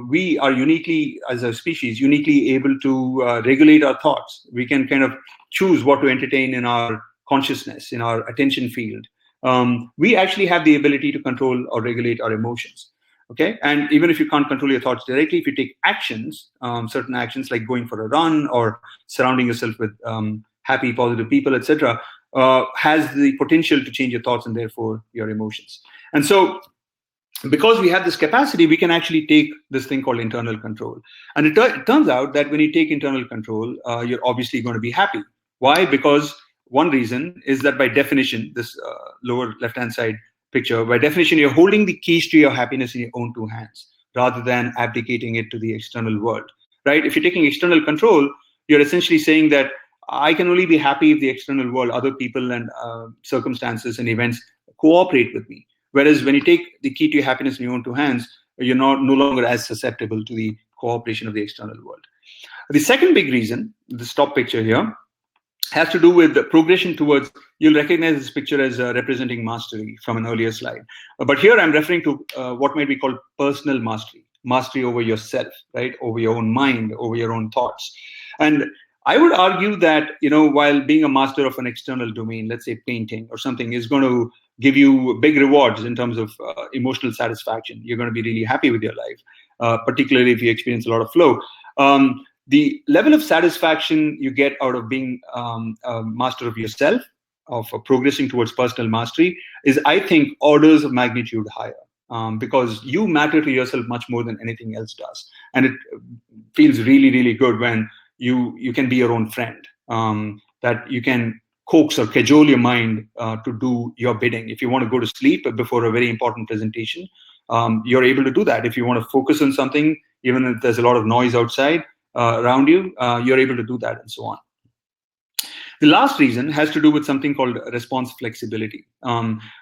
we are uniquely, as a species, uniquely able to regulate our thoughts. We can kind of choose what to entertain in our consciousness, in our attention field. We actually have the ability to control or regulate our emotions. Okay, and even if you can't control your thoughts directly, if you take actions, certain actions like going for a run or surrounding yourself with happy, positive people, etc., has the potential to change your thoughts and therefore your emotions. And so, because we have this capacity, we can actually take this thing called internal control. And it turns out that when you take internal control, you're obviously going to be happy. Why? Because one reason is that by definition, this lower left-hand side picture, by definition, you're holding the keys to your happiness in your own two hands, rather than abdicating it to the external world, right? If you're taking external control, you're essentially saying that I can only be happy if the external world, other people and circumstances and events cooperate with me. Whereas when you take the key to your happiness in your own two hands, you're no longer as susceptible to the cooperation of the external world. The second big reason, this top picture here, has to do with the progression towards, you'll recognize this picture as representing mastery from an earlier slide. But here I'm referring to what might be called personal mastery, mastery over yourself, right? Over your own mind, over your own thoughts. And I would argue that, while being a master of an external domain, let's say painting or something, is going to give you big rewards in terms of emotional satisfaction. You're going to be really happy with your life, particularly if you experience a lot of flow. The level of satisfaction you get out of being a master of yourself, of progressing towards personal mastery, is, I think, orders of magnitude higher. Because you matter to yourself much more than anything else does. And it feels really, really good when you can be your own friend, that you can coax or cajole your mind to do your bidding. If you want to go to sleep before a very important presentation, you're able to do that. If you want to focus on something, even if there's a lot of noise outside around you, you're able to do that, and so on. The last reason has to do with something called response flexibility,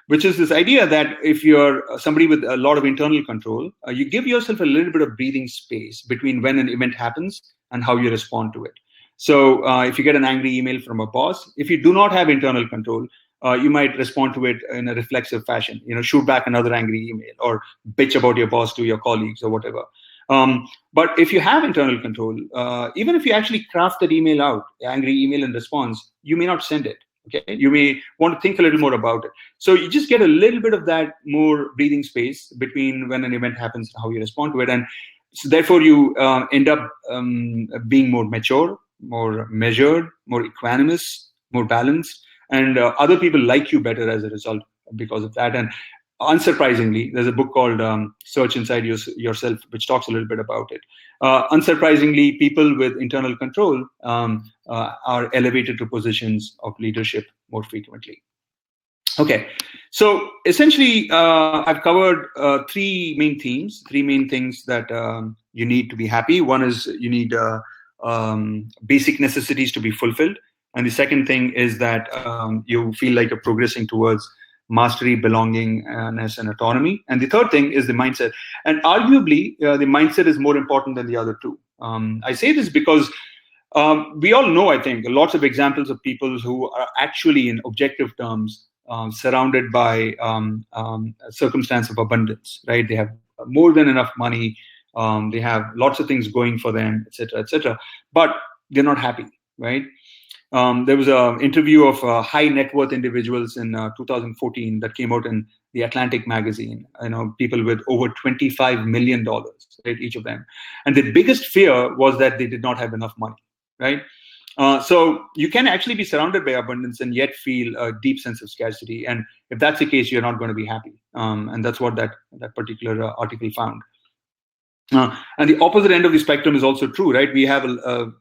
which is this idea that if you're somebody with a lot of internal control, you give yourself a little bit of breathing space between when an event happens and how you respond to it. So if you get an angry email from a boss, if you do not have internal control, you might respond to it in a reflexive fashion, shoot back another angry email or bitch about your boss to your colleagues or whatever. But if you have internal control, even if you actually craft that email out, angry email in response, you may not send it. Okay, you may want to think a little more about it. So you just get a little bit of that more breathing space between when an event happens and how you respond to it, and so therefore you end up being more mature, more measured, more equanimous, more balanced, and other people like you better as a result because of that. And unsurprisingly, there's a book called Search Inside Yourself, which talks a little bit about it. Unsurprisingly, people with internal control are elevated to positions of leadership more frequently. Okay, so essentially, I've covered three main themes, three main things that you need to be happy. One is you need basic necessities to be fulfilled. And the second thing is that you feel like you're progressing towards mastery, belongingness, and autonomy. And the third thing is the mindset. And arguably, the mindset is more important than the other two. I say this because we all know, I think, lots of examples of people who are actually, in objective terms, surrounded by a circumstance of abundance, right? They have more than enough money. They have lots of things going for them, etc., but they're not happy, right? There was an interview of high net worth individuals in 2014 that came out in the Atlantic magazine. People with over $25 million, right, each of them. And the biggest fear was that they did not have enough money, right? So you can actually be surrounded by abundance and yet feel a deep sense of scarcity. And if that's the case, you're not going to be happy. And that's what that particular article found. And the opposite end of the spectrum is also true, right? We have,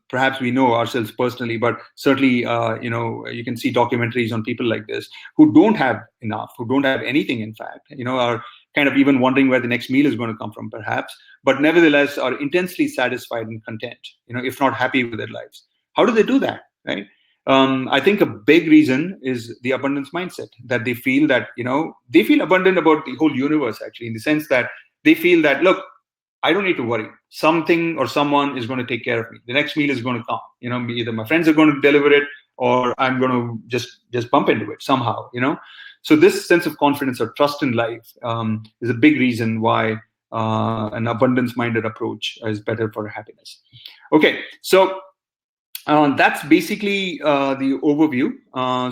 perhaps we know ourselves personally, but certainly, you can see documentaries on people like this who don't have enough, who don't have anything, in fact, are kind of even wondering where the next meal is going to come from, perhaps, but nevertheless are intensely satisfied and content, if not happy with their lives. How do they do that, right? I think a big reason is the abundance mindset, that they feel that, they feel abundant about the whole universe, actually, in the sense that they feel that, look, I don't need to worry. Something or someone is going to take care of me. The next meal is going to come. Either my friends are going to deliver it, or I'm going to just bump into it somehow. So this sense of confidence or trust in life is a big reason why an abundance-minded approach is better for happiness. Okay, so that's basically the overview.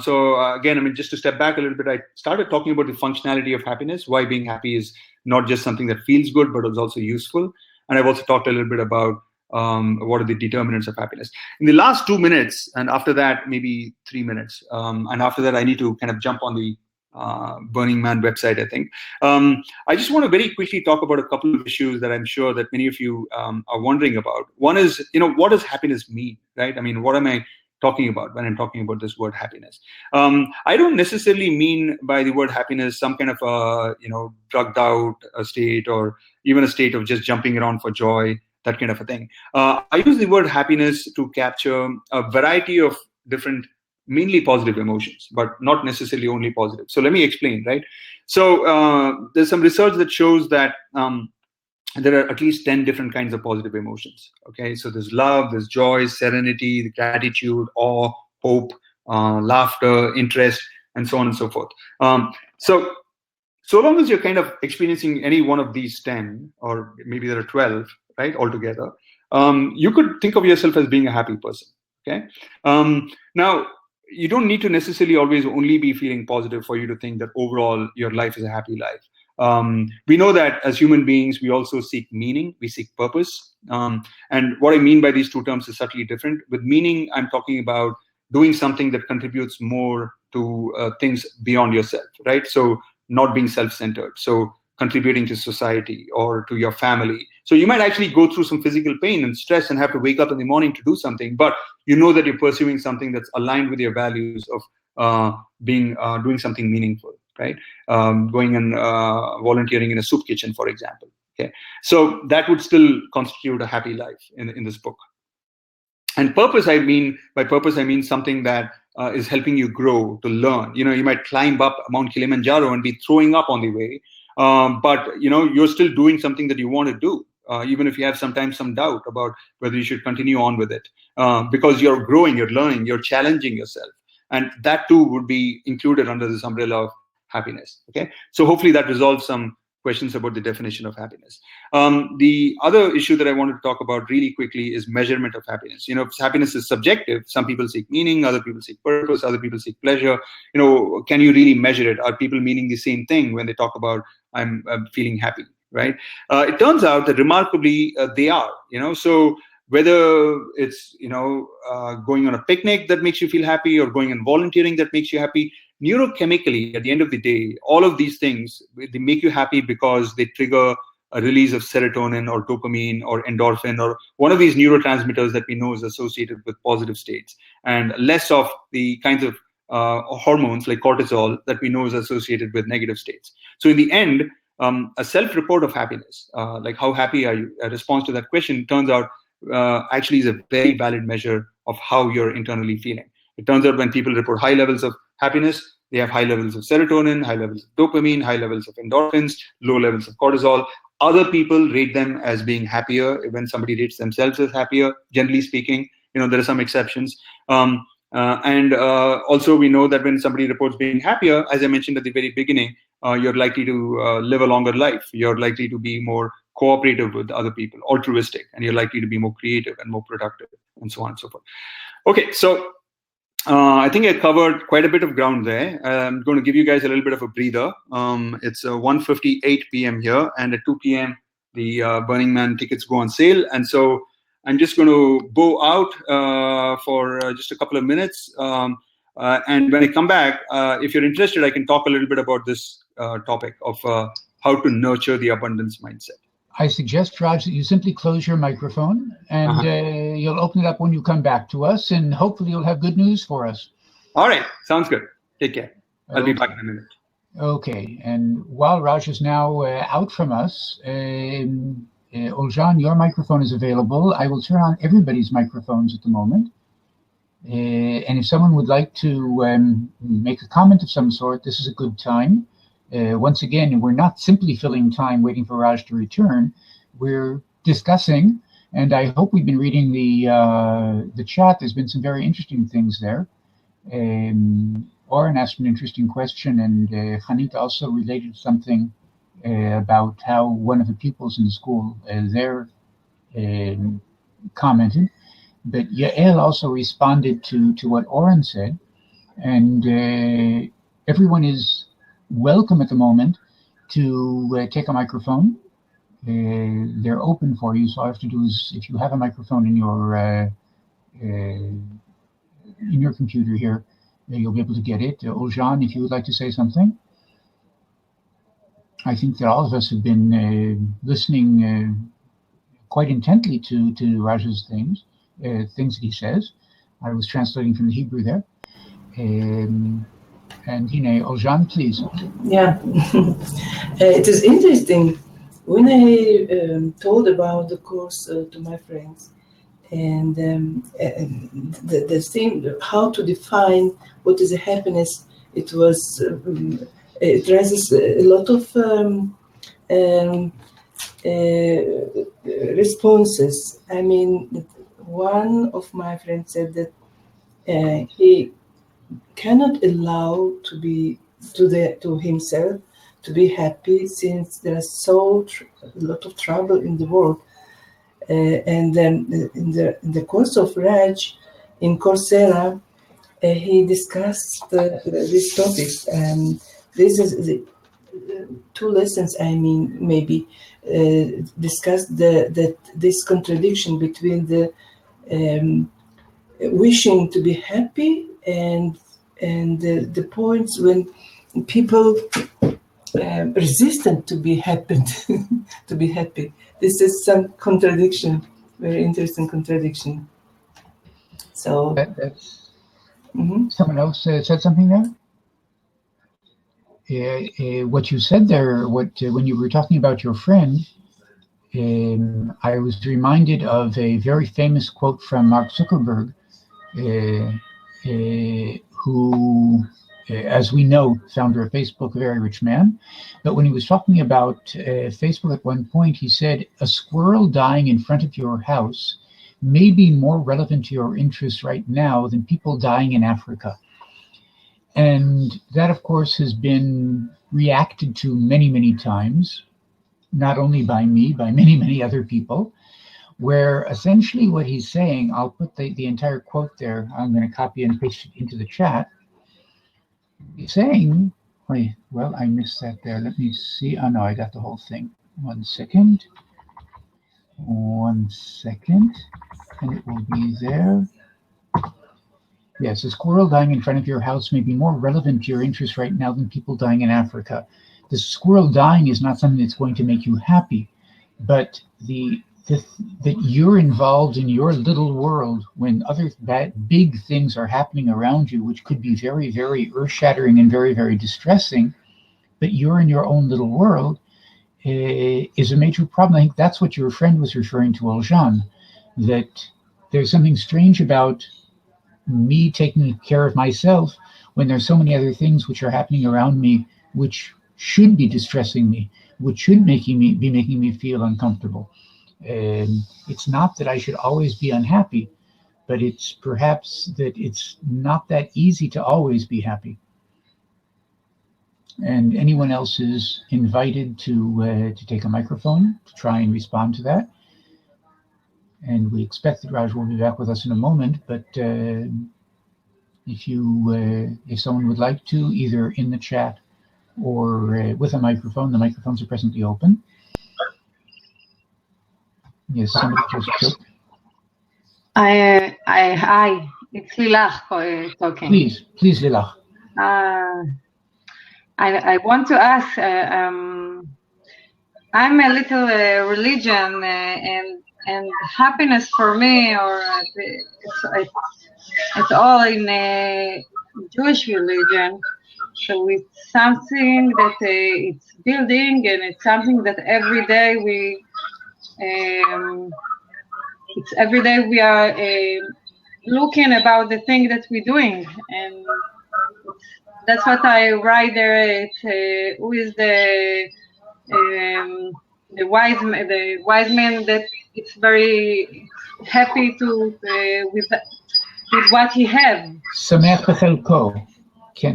So again, just to step back a little bit, I started talking about the functionality of happiness, why being happy is not just something that feels good, but is also useful. And I've also talked a little bit about what are the determinants of happiness. In the last 2 minutes, and after that, maybe 3 minutes, and after that, I need to kind of jump on the Burning Man website, I think. I just want to very quickly talk about a couple of issues that I'm sure that many of you are wondering about. One is, what does happiness mean, right? What am I talking about when I'm talking about this word happiness? I don't necessarily mean by the word happiness some kind of a, drugged out state, or even a state of just jumping around for joy, that kind of a thing. I use the word happiness to capture a variety of different, mainly positive emotions, but not necessarily only positive. So let me explain, right? So there's some research that shows that there are at least 10 different kinds of positive emotions. Okay, so there's love, there's joy, serenity, gratitude, awe, hope, laughter, interest, and so on and so forth. So long as you're kind of experiencing any one of these 10, or maybe there are 12, right, altogether, you could think of yourself as being a happy person. Okay. Now, you don't need to necessarily always only be feeling positive for you to think that overall your life is a happy life. We know that as human beings, we also seek meaning, we seek purpose. And what I mean by these two terms is subtly different. With meaning, I'm talking about doing something that contributes more to things beyond yourself, right? So not being self-centered, so contributing to society or to your family. So you might actually go through some physical pain and stress and have to wake up in the morning to do something, but you know that you're pursuing something that's aligned with your values of doing something meaningful, right? Going and volunteering in a soup kitchen, for example. Okay, so that would still constitute a happy life in this book. And purpose, I mean something that is helping you grow, to learn. You might climb up Mount Kilimanjaro and be throwing up on the way, but you're still doing something that you want to do, even if you have sometimes some doubt about whether you should continue on with it, because you're growing, you're learning, you're challenging yourself, and that too would be included under this umbrella of happiness. Okay, so hopefully that resolves some questions about the definition of happiness. The other issue that I wanted to talk about really quickly is measurement of happiness. Happiness is subjective. Some people seek meaning, other people seek purpose, other people seek pleasure. Can you really measure it? Are people meaning the same thing when they talk about I'm feeling happy, right? It turns out that remarkably they are. So whether it's going on a picnic that makes you feel happy, or going and volunteering that makes you happy, neurochemically, at the end of the day, all of these things, they make you happy because they trigger a release of serotonin or dopamine or endorphin, or one of these neurotransmitters that we know is associated with positive states, and less of the kinds of hormones like cortisol that we know is associated with negative states. So in the end, a self-report of happiness, like how happy are you, a response to that question, turns out actually is a very valid measure of how you're internally feeling. It turns out when people report high levels of happiness, they have high levels of serotonin, high levels of dopamine, high levels of endorphins, low levels of cortisol. Other people rate them as being happier when somebody rates themselves as happier. Generally speaking, there are some exceptions. And also we know that when somebody reports being happier, as I mentioned at the very beginning, you're likely to live a longer life. You're likely to be more cooperative with other people, altruistic, and you're likely to be more creative and more productive, and so on and so forth. Okay, so I think I covered quite a bit of ground there. I'm going to give you guys a little bit of a breather. It's 1:58 p.m. here, and at 2 p.m. the Burning Man tickets go on sale. And so I'm just going to go out for just a couple of minutes. And when I come back, if you're interested, I can talk a little bit about this topic of how to nurture the abundance mindset. I suggest, Raj, that you simply close your microphone and you'll open it up when you come back to us, and hopefully you'll have good news for us. All right. Sounds good. Take care. I'll be back in a minute. Okay. And while Raj is now out from us, Oljan, your microphone is available. I will turn on everybody's microphones at the moment. And if someone would like to make a comment of some sort, this is a good time. Once again, we're not simply filling time waiting for Raj to return. We're discussing, and I hope we've been reading the chat. There's been some very interesting things there. Oren asked an interesting question, and Hanit also related something about how one of the pupils in the school there commented. But Yael also responded to what Oren said, and everyone is welcome at the moment to take a microphone. They're open for you, so all you have to do is, if you have a microphone in your computer here, you'll be able to get it. Oljan, if you would like to say something. I think that all of us have been listening quite intently to Raj's things that he says. I was translating from the Hebrew there. And Hine, Oljan, please. Yeah, it is interesting. When I told about the course to my friends, and the thing, how to define what is a happiness, it raises a lot of responses. I mean, one of my friends said that he cannot allow to himself to be happy, since there's a lot of trouble in the world. And then in the course of Raj in Coursera, he discussed these topics, and this is the 2 lessons. I mean, maybe discussed this contradiction between the wishing to be happy and the points when people resistant to be happy. To be happy. This is some contradiction, very interesting contradiction. So that's someone else said something there. What you said there, when you were talking about your friend, I was reminded of a very famous quote from Mark Zuckerberg, who, as we know, founder of Facebook, a very rich man. But when he was talking about Facebook at one point, he said, a squirrel dying in front of your house may be more relevant to your interests right now than people dying in Africa. And that, of course, has been reacted to many, many times, not only by me, by many, many other people, where essentially what he's saying, I'll put the entire quote there, I'm going to copy and paste it into the chat. He's saying, well, I missed that there. Let me see. Oh, no, I got the whole thing. 1 second. 1 second. And it will be there. Yes, a squirrel dying in front of your house may be more relevant to your interests right now than people dying in Africa. The squirrel dying is not something that's going to make you happy, but that you're involved in your little world when other big things are happening around you, which could be very, very earth-shattering and very, very distressing, but you're in your own little world, is a major problem. I think that's what your friend was referring to, Oljan, that there's something strange about me taking care of myself when there's so many other things which are happening around me which should be distressing me, which should be making me feel uncomfortable. It's not that I should always be unhappy, but it's perhaps that it's not that easy to always be happy. And anyone else is invited to take a microphone to try and respond to that. And we expect that Raj will be back with us in a moment, but if someone would like to, either in the chat or with a microphone, the microphones are presently open. Yes, somebody just took. Hi, it's Lilach talking. Please, Lilach. I want to ask. I'm a little religion and happiness for me, or it's all in Jewish religion. So it's something that it's building, and it's something that every day we are looking about the thing that we're doing, and that's what I write there. It's who is the wise man that it's very happy to with what he have. Sameach bechelko.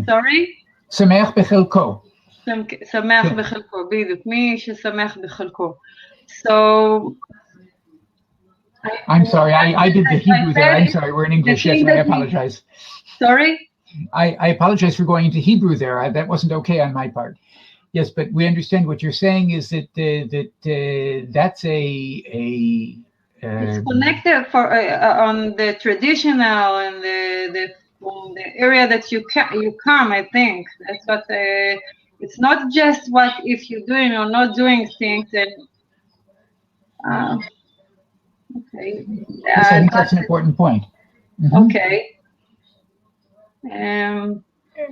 Sorry? Sameach bechelko. שמח בחלקו, בדיוק, מי ששמח בחלקו. So I'm sorry, I did the Hebrew there. I'm sorry, we're in English. Yes, I apologize. Sorry? I apologize for going into Hebrew there. That wasn't okay on my part. Yes, but we understand what you're saying is that that's it's connected for on the traditional and the area that you come. I think that's what it's not just what if you're doing or not doing things. And okay, yes, I think that's an important point. Okay.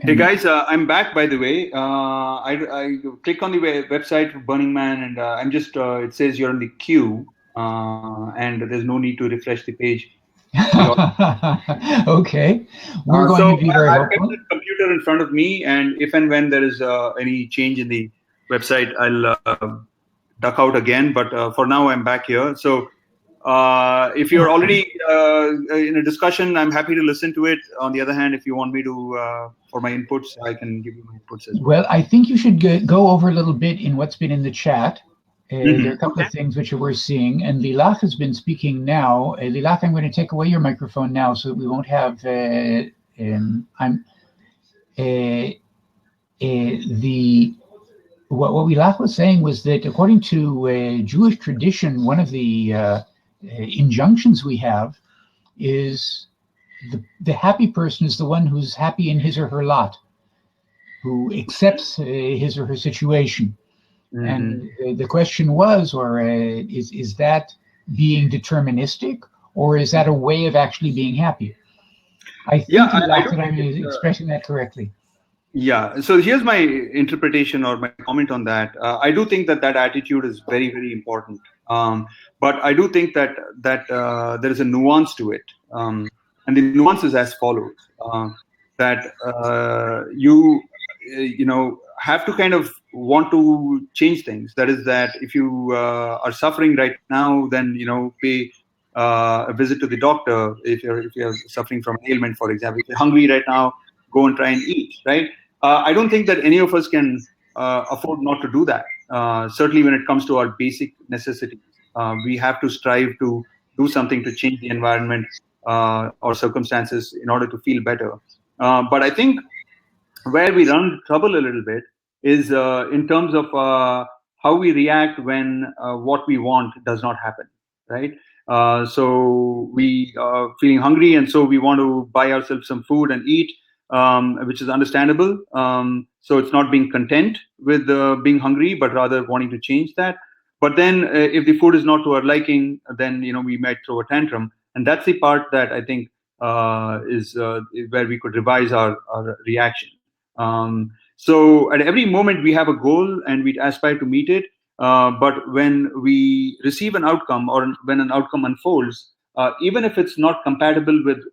Hey guys, I'm back, by the way. I click on the website for Burning Man, and I'm just, it says you're in the queue, and there's no need to refresh the page. Okay. We're going to be very helpful. I've kept the computer in front of me, and if and when there is any change in the website, I'll duck out again. But for now, I'm back here. So if you're already in a discussion, I'm happy to listen to it. On the other hand, if you want me to, for my inputs, I can give you my inputs as well. Well, I think you should go over a little bit in what's been in the chat. There are a couple of things which we're seeing, and Lilach has been speaking now. Lilach, I'm going to take away your microphone now so that we won't have what Lilach was saying was that according to Jewish tradition, one of the injunctions we have is the happy person is the one who's happy in his or her lot, who accepts his or her situation. And the question was, or is that being deterministic, or is that a way of actually being happy? I think that I'm expressing that correctly. Yeah. So here's my interpretation or my comment on that. I do think that attitude is very, very important. But I do think that there is a nuance to it, and the nuance is as follows: that you have to kind of want to change things. That is, that if you are suffering right now, then pay a visit to the doctor. If you're suffering from an ailment, for example, if you're hungry right now, go and try and eat. Right? I don't think that any of us can afford not to do that. Certainly, when it comes to our basic necessities, we have to strive to do something to change the environment or circumstances in order to feel better. But I think where we run into trouble a little bit is in terms of how we react when what we want does not happen, right? So we are feeling hungry, and so we want to buy ourselves some food and eat, which is understandable. So it's not being content with being hungry, but rather wanting to change that. But then if the food is not to our liking, then we might throw a tantrum. And that's the part that I think is where we could revise our reaction. So at every moment we have a goal and we aspire to meet it. But when we receive an outcome, or when an outcome unfolds, even if it's not compatible with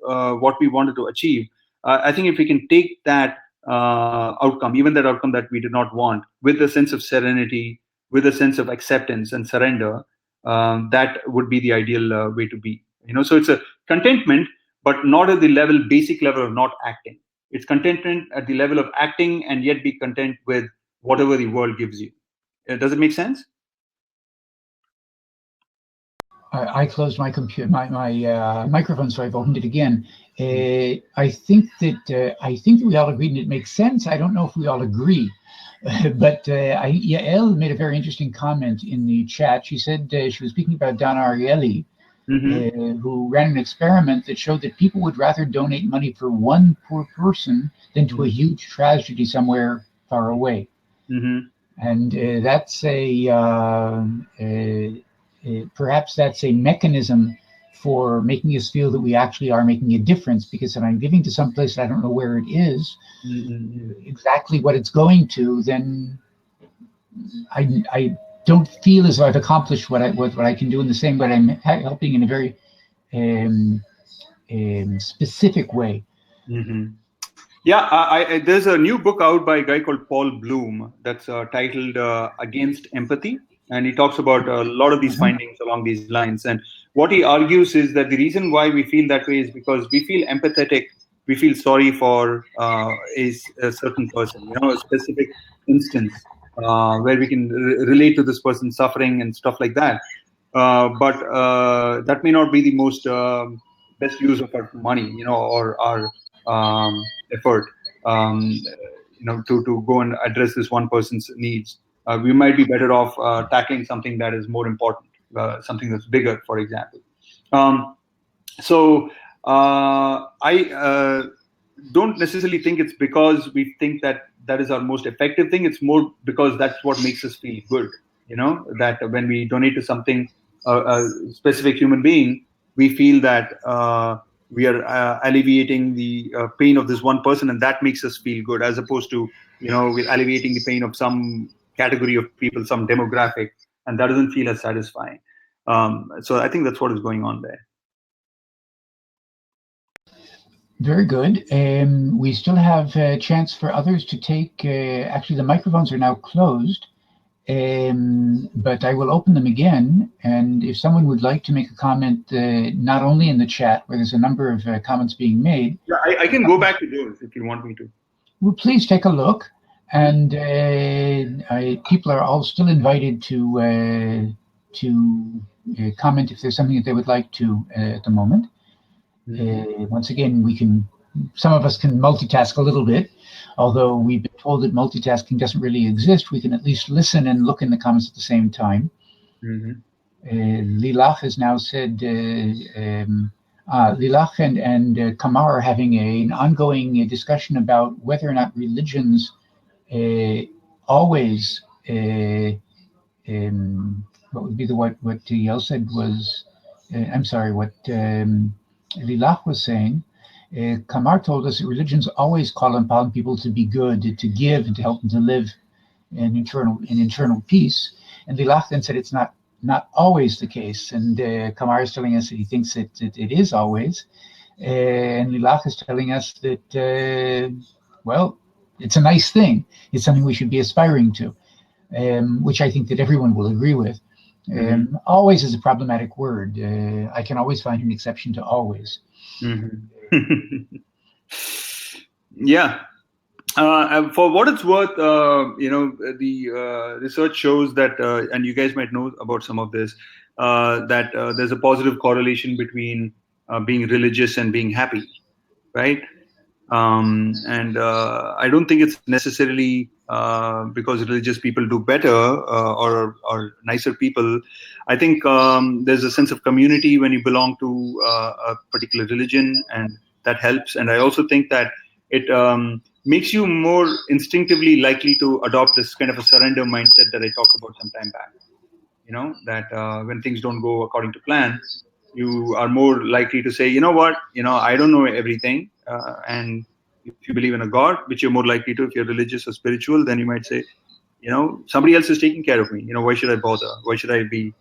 what we wanted to achieve, I think if we can take that outcome, even that outcome that we did not want, with a sense of serenity, with a sense of acceptance and surrender, that would be the ideal way to be. So it's a contentment, but not at the basic level of not acting. It's contentment at the level of acting and yet be content with whatever the world gives you. Does it make sense? I closed my computer, my microphone, so I've opened it again. I think that we all agreed and it makes sense. I don't know if we all agree, but Yael made a very interesting comment in the chat. She said she was speaking about Donna Ariely, who ran an experiment that showed that people would rather donate money for one poor person than to a huge tragedy somewhere far away. And that's perhaps that's a mechanism for making us feel that we actually are making a difference, because if I'm giving to some place I don't know where it is, exactly what it's going to, then I don't feel as though I've accomplished what I can do in the same way. I'm helping in a very specific way. Yeah, there's a new book out by a guy called Paul Bloom that's titled Against Empathy. And he talks about a lot of these findings along these lines. And what he argues is that the reason why we feel that way is because we feel empathetic. We feel sorry for a certain person, a specific instance where we can relate to this person's suffering and stuff like that. But that may not be the most best use of our money, or our effort, to go and address this one person's needs. We might be better off tackling something that is more important, something that's bigger, for example. So I don't necessarily think it's because we think that is our most effective thing. It's more because that's what makes us feel good. That when we donate to something, a specific human being, we feel that we are alleviating the pain of this one person, and that makes us feel good, as opposed to, we're alleviating the pain of some category of people, some demographic, and that doesn't feel as satisfying. So I think that's what is going on there. Very good. We still have a chance for others to take, actually the microphones are now closed, but I will open them again. And if someone would like to make a comment, not only in the chat, where there's a number of comments being made. Yeah, I can go back to those if you want me to. Well, please take a look. And people are all still invited to comment if there's something that they would like to at the moment. Once again, some of us can multitask a little bit, although we've been told that multitasking doesn't really exist. We can at least listen and look in the comments at the same time. Lilach has now said, Lilach and Kamar are having an ongoing discussion about whether or not religions always, what would be what Yael said was, I'm sorry, what Lilach was saying. Kamar told us that religions always call upon people to be good, to give, and to help them to live in internal peace. And Lilach then said it's not always the case. And Kamar is telling us that he thinks that it is always. And Lilach is telling us that, well, it's a nice thing. It's something we should be aspiring to, which I think that everyone will agree with. Always is a problematic word. I can always find an exception to always. Yeah. For what it's worth, the research shows that, and you guys might know about some of this, that there's a positive correlation between being religious and being happy, right? And I don't think it's necessarily because religious people do better or nicer people. I think there's a sense of community when you belong to a particular religion, and that helps. And I also think that it makes you more instinctively likely to adopt this kind of a surrender mindset that I talked about some time back. That when things don't go according to plan, you are more likely to say, you know what, I don't know everything. And if you believe in a God, which you're more likely to, if you're religious or spiritual, then you might say, somebody else is taking care of me. Why should I bother? Why should I be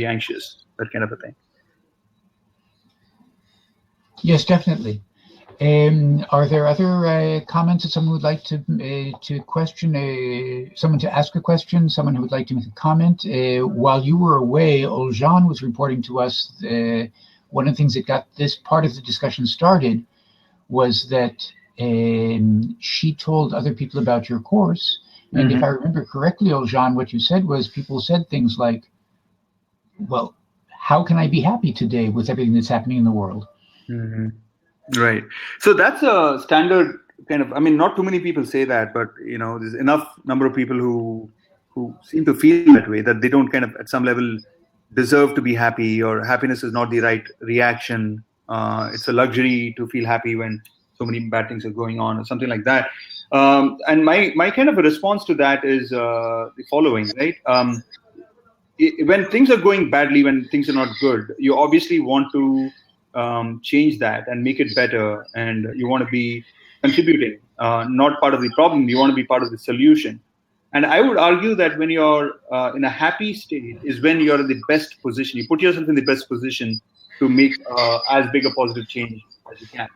anxious? That kind of a thing. Yes, definitely. Are there other comments that someone would like to question, someone to ask a question, someone who would like to make a comment? While you were away, Oljan was reporting to us one of the things that got this part of the discussion started was that she told other people about your course. And if I remember correctly, Oljan, what you said was people said things like, well, how can I be happy today with everything that's happening in the world? Right. So that's a standard kind of, not too many people say that, but, there's enough number of people who seem to feel that way, that they don't kind of at some level deserve to be happy, or happiness is not the right reaction. It's a luxury to feel happy when so many bad things are going on, or something like that. And my kind of a response to that is the following, right? When things are going badly, when things are not good, you obviously want to change that and make it better, and you want to be contributing, not part of the problem. You want to be part of the solution. And I would argue that when you're in a happy state is when you're in the best position. You put yourself in the best position to make as big a positive change as you can.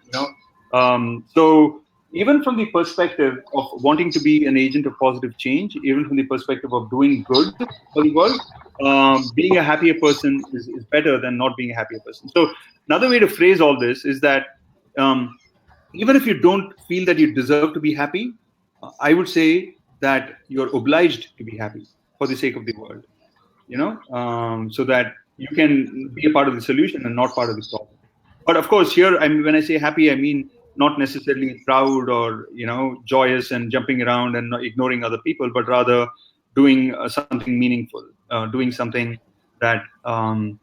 So even from the perspective of wanting to be an agent of positive change, even from the perspective of doing good for the world, being a happier person is better than not being a happier person. So another way to phrase all this is that even if you don't feel that you deserve to be happy, I would say that you're obliged to be happy for the sake of the world, so that you can be a part of the solution and not part of the problem. But of course, here, when I say happy, I mean not necessarily proud or joyous and jumping around and ignoring other people, but rather doing something meaningful, doing something that to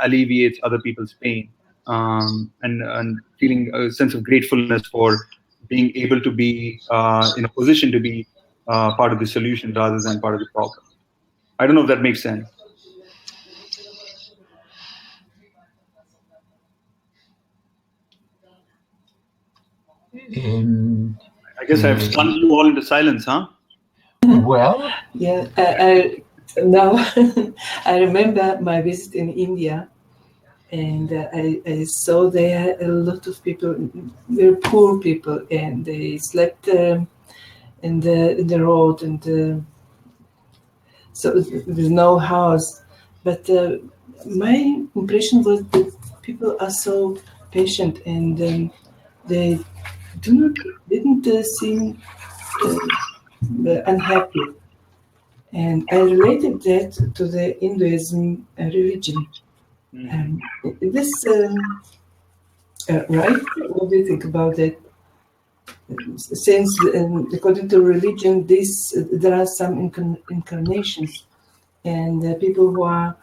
alleviate other people's pain, and feeling a sense of gratefulness for being able to be in a position to be part of the solution rather than part of the problem. I don't know if that makes sense. I guess I've stunned you all into silence, huh? Well, yeah. Now I remember my visit in India, and I saw there a lot of people, very poor people, and they slept in the road, and so there's no house. But my impression was that people are so patient, and they didn't seem unhappy. And I related that to the Hinduism religion. This right? What do you think about that? Since according to religion, there are some incarnations, and people who are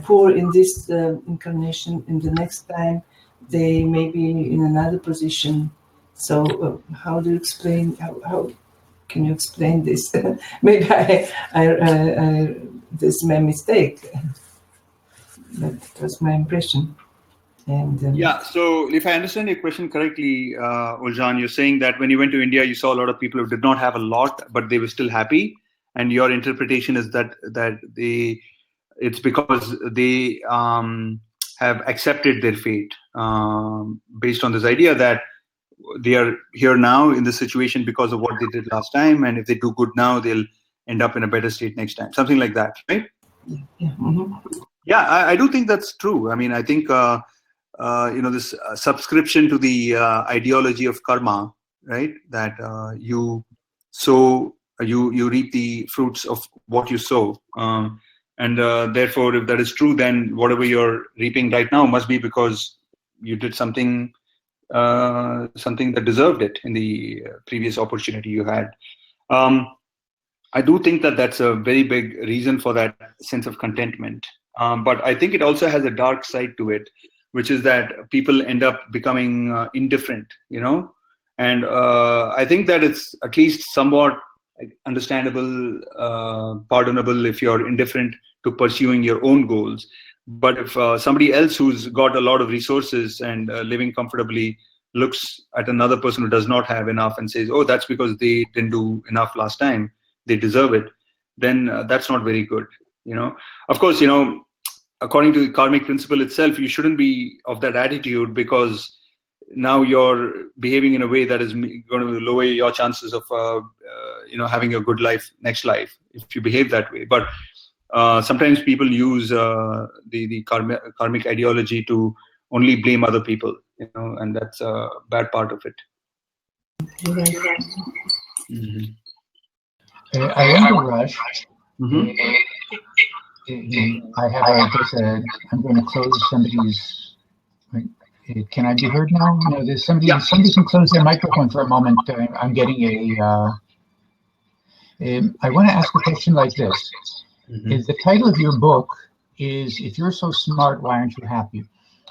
poor in this incarnation, in the next time they may be in another position. So how do you explain? How can you explain this? Maybe I this is my mistake. That was my impression. And yeah, so if I understand your question correctly, Uljan, you're saying that when you went to India, you saw a lot of people who did not have a lot, but they were still happy. And your interpretation is that it's because they have accepted their fate, based on this idea that they are here now in this situation because of what they did last time, and if they do good now, they'll end up in a better state next time. Something like that, right? Yeah, mm-hmm. Yeah, I do think that's true. I mean, I think this subscription to the ideology of karma, right? That you sow, you reap the fruits of what you sow, and therefore, if that is true, then whatever you're reaping right now must be because you did something that deserved it in the previous opportunity you had. I do think that that's a very big reason for that sense of contentment. But I think it also has a dark side to it, which is that people end up becoming indifferent, and I think that it's at least somewhat understandable, pardonable if you're indifferent to pursuing your own goals. But if somebody else who's got a lot of resources and living comfortably looks at another person who does not have enough and says, oh, that's because they didn't do enough last time, they deserve it, then that's not very good. Of course, according to the karmic principle itself, you shouldn't be of that attitude, because now you're behaving in a way that is going to lower your chances of having a good life next life if you behave that way. But sometimes people use the karmic ideology to only blame other people, and that's a bad part of it. Mm-hmm. I wonder, Raj. Mm-hmm. I'm going to close somebody's. Can I be heard now? No, there's somebody. Yeah. Somebody can close their microphone for a moment. I'm getting I want to ask a question like this. Mm-hmm. The title of your book is, if you're so smart, why aren't you happy?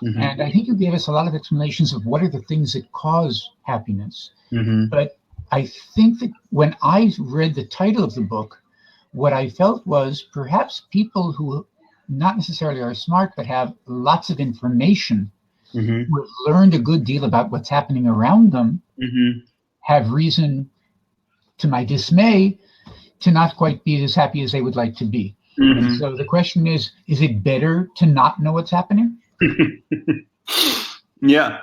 Mm-hmm. And I think you gave us a lot of explanations of what are the things that cause happiness. Mm-hmm. But I think that when I read the title of the book, what I felt was perhaps people who not necessarily are smart, but have lots of information, Mm-hmm. who have learned a good deal about what's happening around them, Mm-hmm. have reason, to my dismay, to not quite be as happy as they would like to be. Mm-hmm. And so the question is it better to not know what's happening? Yeah.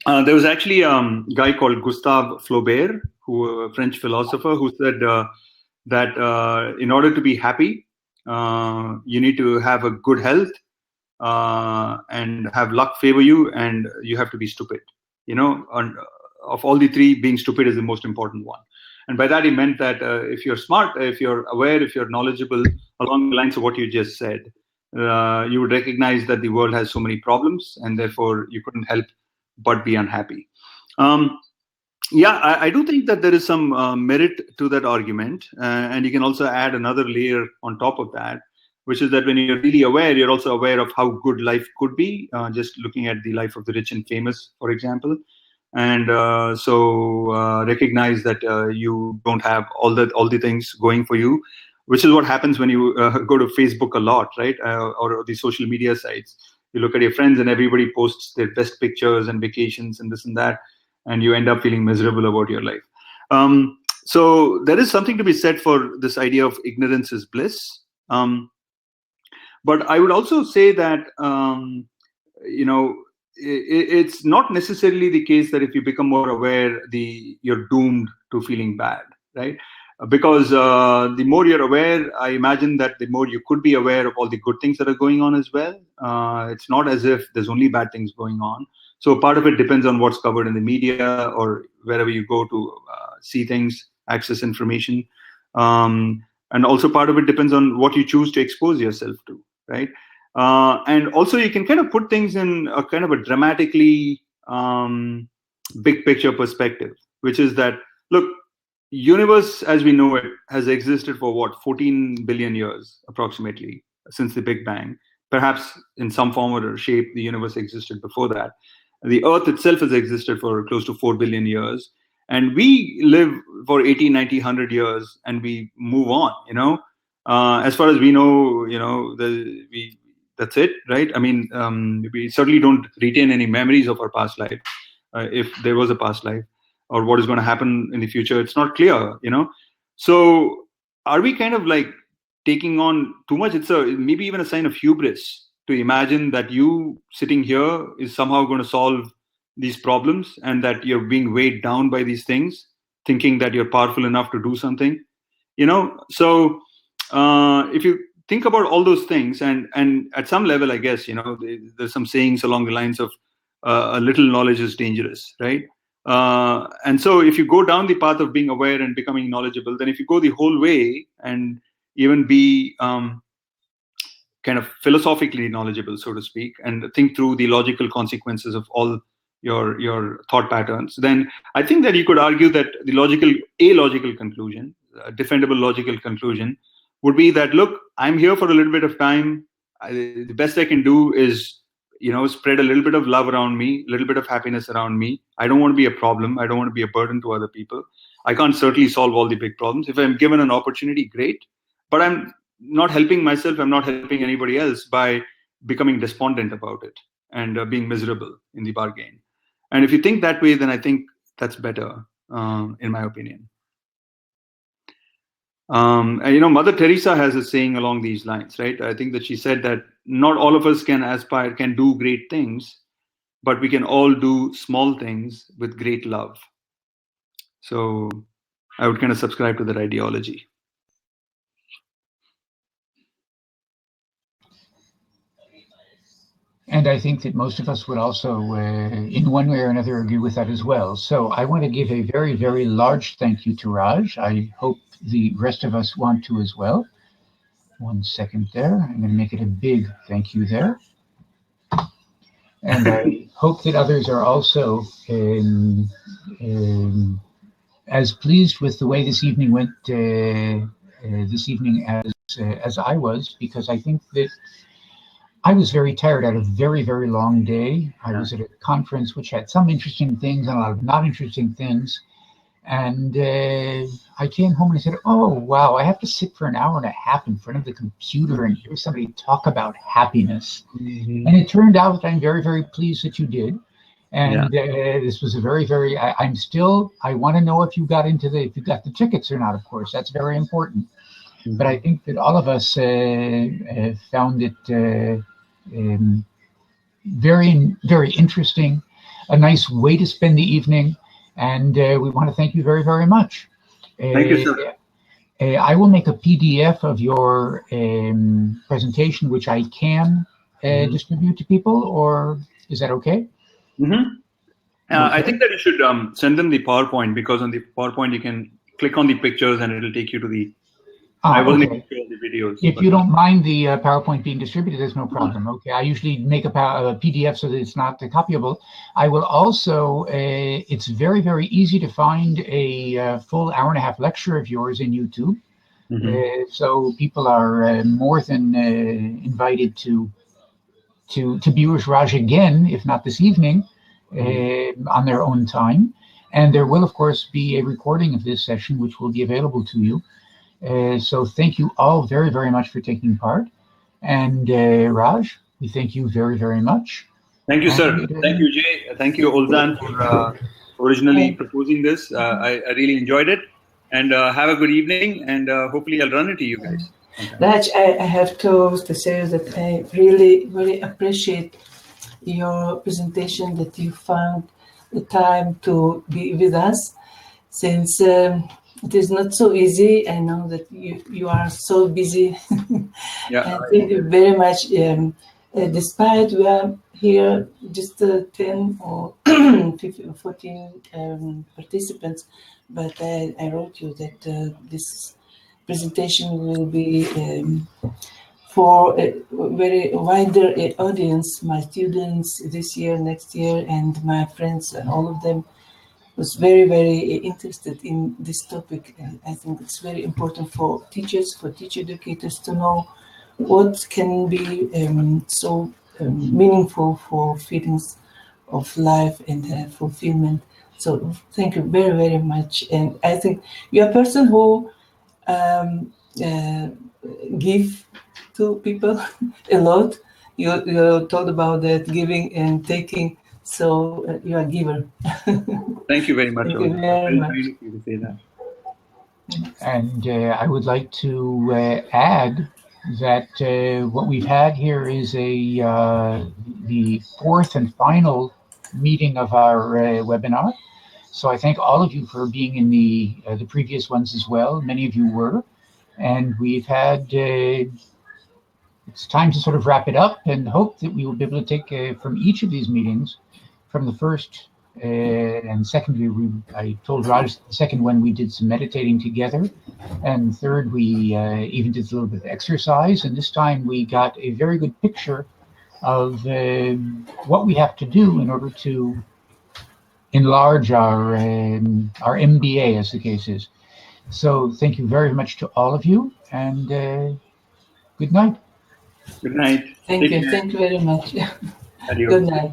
There was actually a guy called Gustave Flaubert, a French philosopher, who said that in order to be happy, you need to have a good health and have luck favor you, and you have to be stupid. Of all the three, being stupid is the most important one. And by that, he meant that if you're smart, if you're aware, if you're knowledgeable along the lines of what you just said, you would recognize that the world has so many problems, and therefore you couldn't help but be unhappy. Yeah, I do think that there is some merit to that argument. And you can also add another layer on top of that, which is that when you're really aware, you're also aware of how good life could be, just looking at the life of the rich and famous, for example. And so recognize that you don't have all the things going for you, which is what happens when you go to Facebook a lot, right? Or the social media sites. You look at your friends and everybody posts their best pictures and vacations and this and that, and you end up feeling miserable about your life. So there is something to be said for this idea of ignorance is bliss. But I would also say that, it's not necessarily the case that if you become more aware, you're doomed to feeling bad, right? Because the more you're aware, I imagine that the more you could be aware of all the good things that are going on as well. It's not as if there's only bad things going on. So part of it depends on what's covered in the media or wherever you go to see things, access information. And also part of it depends on what you choose to expose yourself to, right? And also you can kind of put things in a kind of a dramatically big picture perspective, which is that, look, universe as we know it has existed for what, 14 billion years approximately, since the Big Bang. Perhaps in some form or shape the universe existed before that. The earth itself has existed for close to 4 billion years, and we live for 80, 90, 100 years and we move on, as far as we know, that's it, right? I mean, we certainly don't retain any memories of our past life, if there was a past life, or what is going to happen in the future. It's not clear, So are we kind of like taking on too much? It's maybe even a sign of hubris to imagine that you sitting here is somehow going to solve these problems, and that you're being weighed down by these things, thinking that you're powerful enough to do something, So if you think about all those things, and at some level, I guess, there's some sayings along the lines of a little knowledge is dangerous, right? And so if you go down the path of being aware and becoming knowledgeable, then if you go the whole way and even be kind of philosophically knowledgeable, so to speak, and think through the logical consequences of all your thought patterns, then I think that you could argue that a logical conclusion, a defendable logical conclusion, would be that, look, I'm here for a little bit of time. The best I can do is, spread a little bit of love around me, a little bit of happiness around me. I don't want to be a problem. I don't want to be a burden to other people. I can't certainly solve all the big problems. If I'm given an opportunity, great. But I'm not helping myself. I'm not helping anybody else by becoming despondent about it and being miserable in the bargain. And if you think that way, then I think that's better, in my opinion. And, Mother Teresa has a saying along these lines, right? I think that she said that not all of us can do great things, but we can all do small things with great love. So I would kind of subscribe to that ideology. And I think that most of us would also, in one way or another, agree with that as well. So I want to give a very, very large thank you to Raj. I hope the rest of us want to as well. 1 second there. I'm going to make it a big thank you there. And I hope that others are also as pleased with the way this evening went as I was, because I think that I was very tired. I had a very, very long day. I was at a conference which had some interesting things and a lot of not interesting things. And I came home and I said, oh, wow, I have to sit for an hour and a half in front of the computer and hear somebody talk about happiness. Mm-hmm. And it turned out that I'm very, very pleased that you did. And this was a very, very, I want to know if you got the tickets or not, of course. That's very important. Mm-hmm. But I think that all of us found it very, very interesting, a nice way to spend the evening. And we want to thank you very, very much. Thank you, sir. I will make a PDF of your presentation, which I can distribute to people, or is that okay? Mm-hmm. I think that you should send them the PowerPoint, because on the PowerPoint you can click on the pictures and it'll take you to the. I wasn't able to show the videos. If you don't mind the PowerPoint being distributed, there's no problem. Okay, I usually make a PDF so that it's not copyable. I will also, it's very, very easy to find a full hour-and-a-half lecture of yours in YouTube. Mm-hmm. So people are more than invited to be with Raj again, if not this evening, on their own time. And there will, of course, be a recording of this session, which will be available to you. So thank you all very, very much for taking part. And Raj, we thank you very, very much. Thank you, sir. Thank you, Jay. Thank you, Ulzan, for originally proposing this. I really enjoyed it. And have a good evening. And hopefully I'll run into you guys. Okay. Raj, I have to say that I really, really appreciate your presentation, that you found the time to be with us, since it is not so easy. I know that you are so busy. Yeah. Thank you very much. Despite we are here just 10 or 15, 14 participants, but I wrote you that this presentation will be for a very wider audience, my students this year, next year, and my friends, and all of them was very, very interested in this topic. And I think it's very important for teachers, for teacher educators to know what can be so meaningful for feelings of life and fulfillment. So thank you very, very much. And I think you're a person who give to people a lot. You told about that giving and taking. So you're a giver. Thank you very much. Thank you very much. Really to say that. And I would like to add that what we've had here is the fourth and final meeting of our webinar. So I thank all of you for being in the previous ones as well. Many of you were. And we've had, it's time to sort of wrap it up and hope that we will be able to take from each of these meetings, from the first and second, I told Raj the second one we did some meditating together. And third, we even did a little bit of exercise. And this time we got a very good picture of what we have to do in order to enlarge our MBA, as the case is. So thank you very much to all of you, and good night. Good night. Thank you very much. Good night.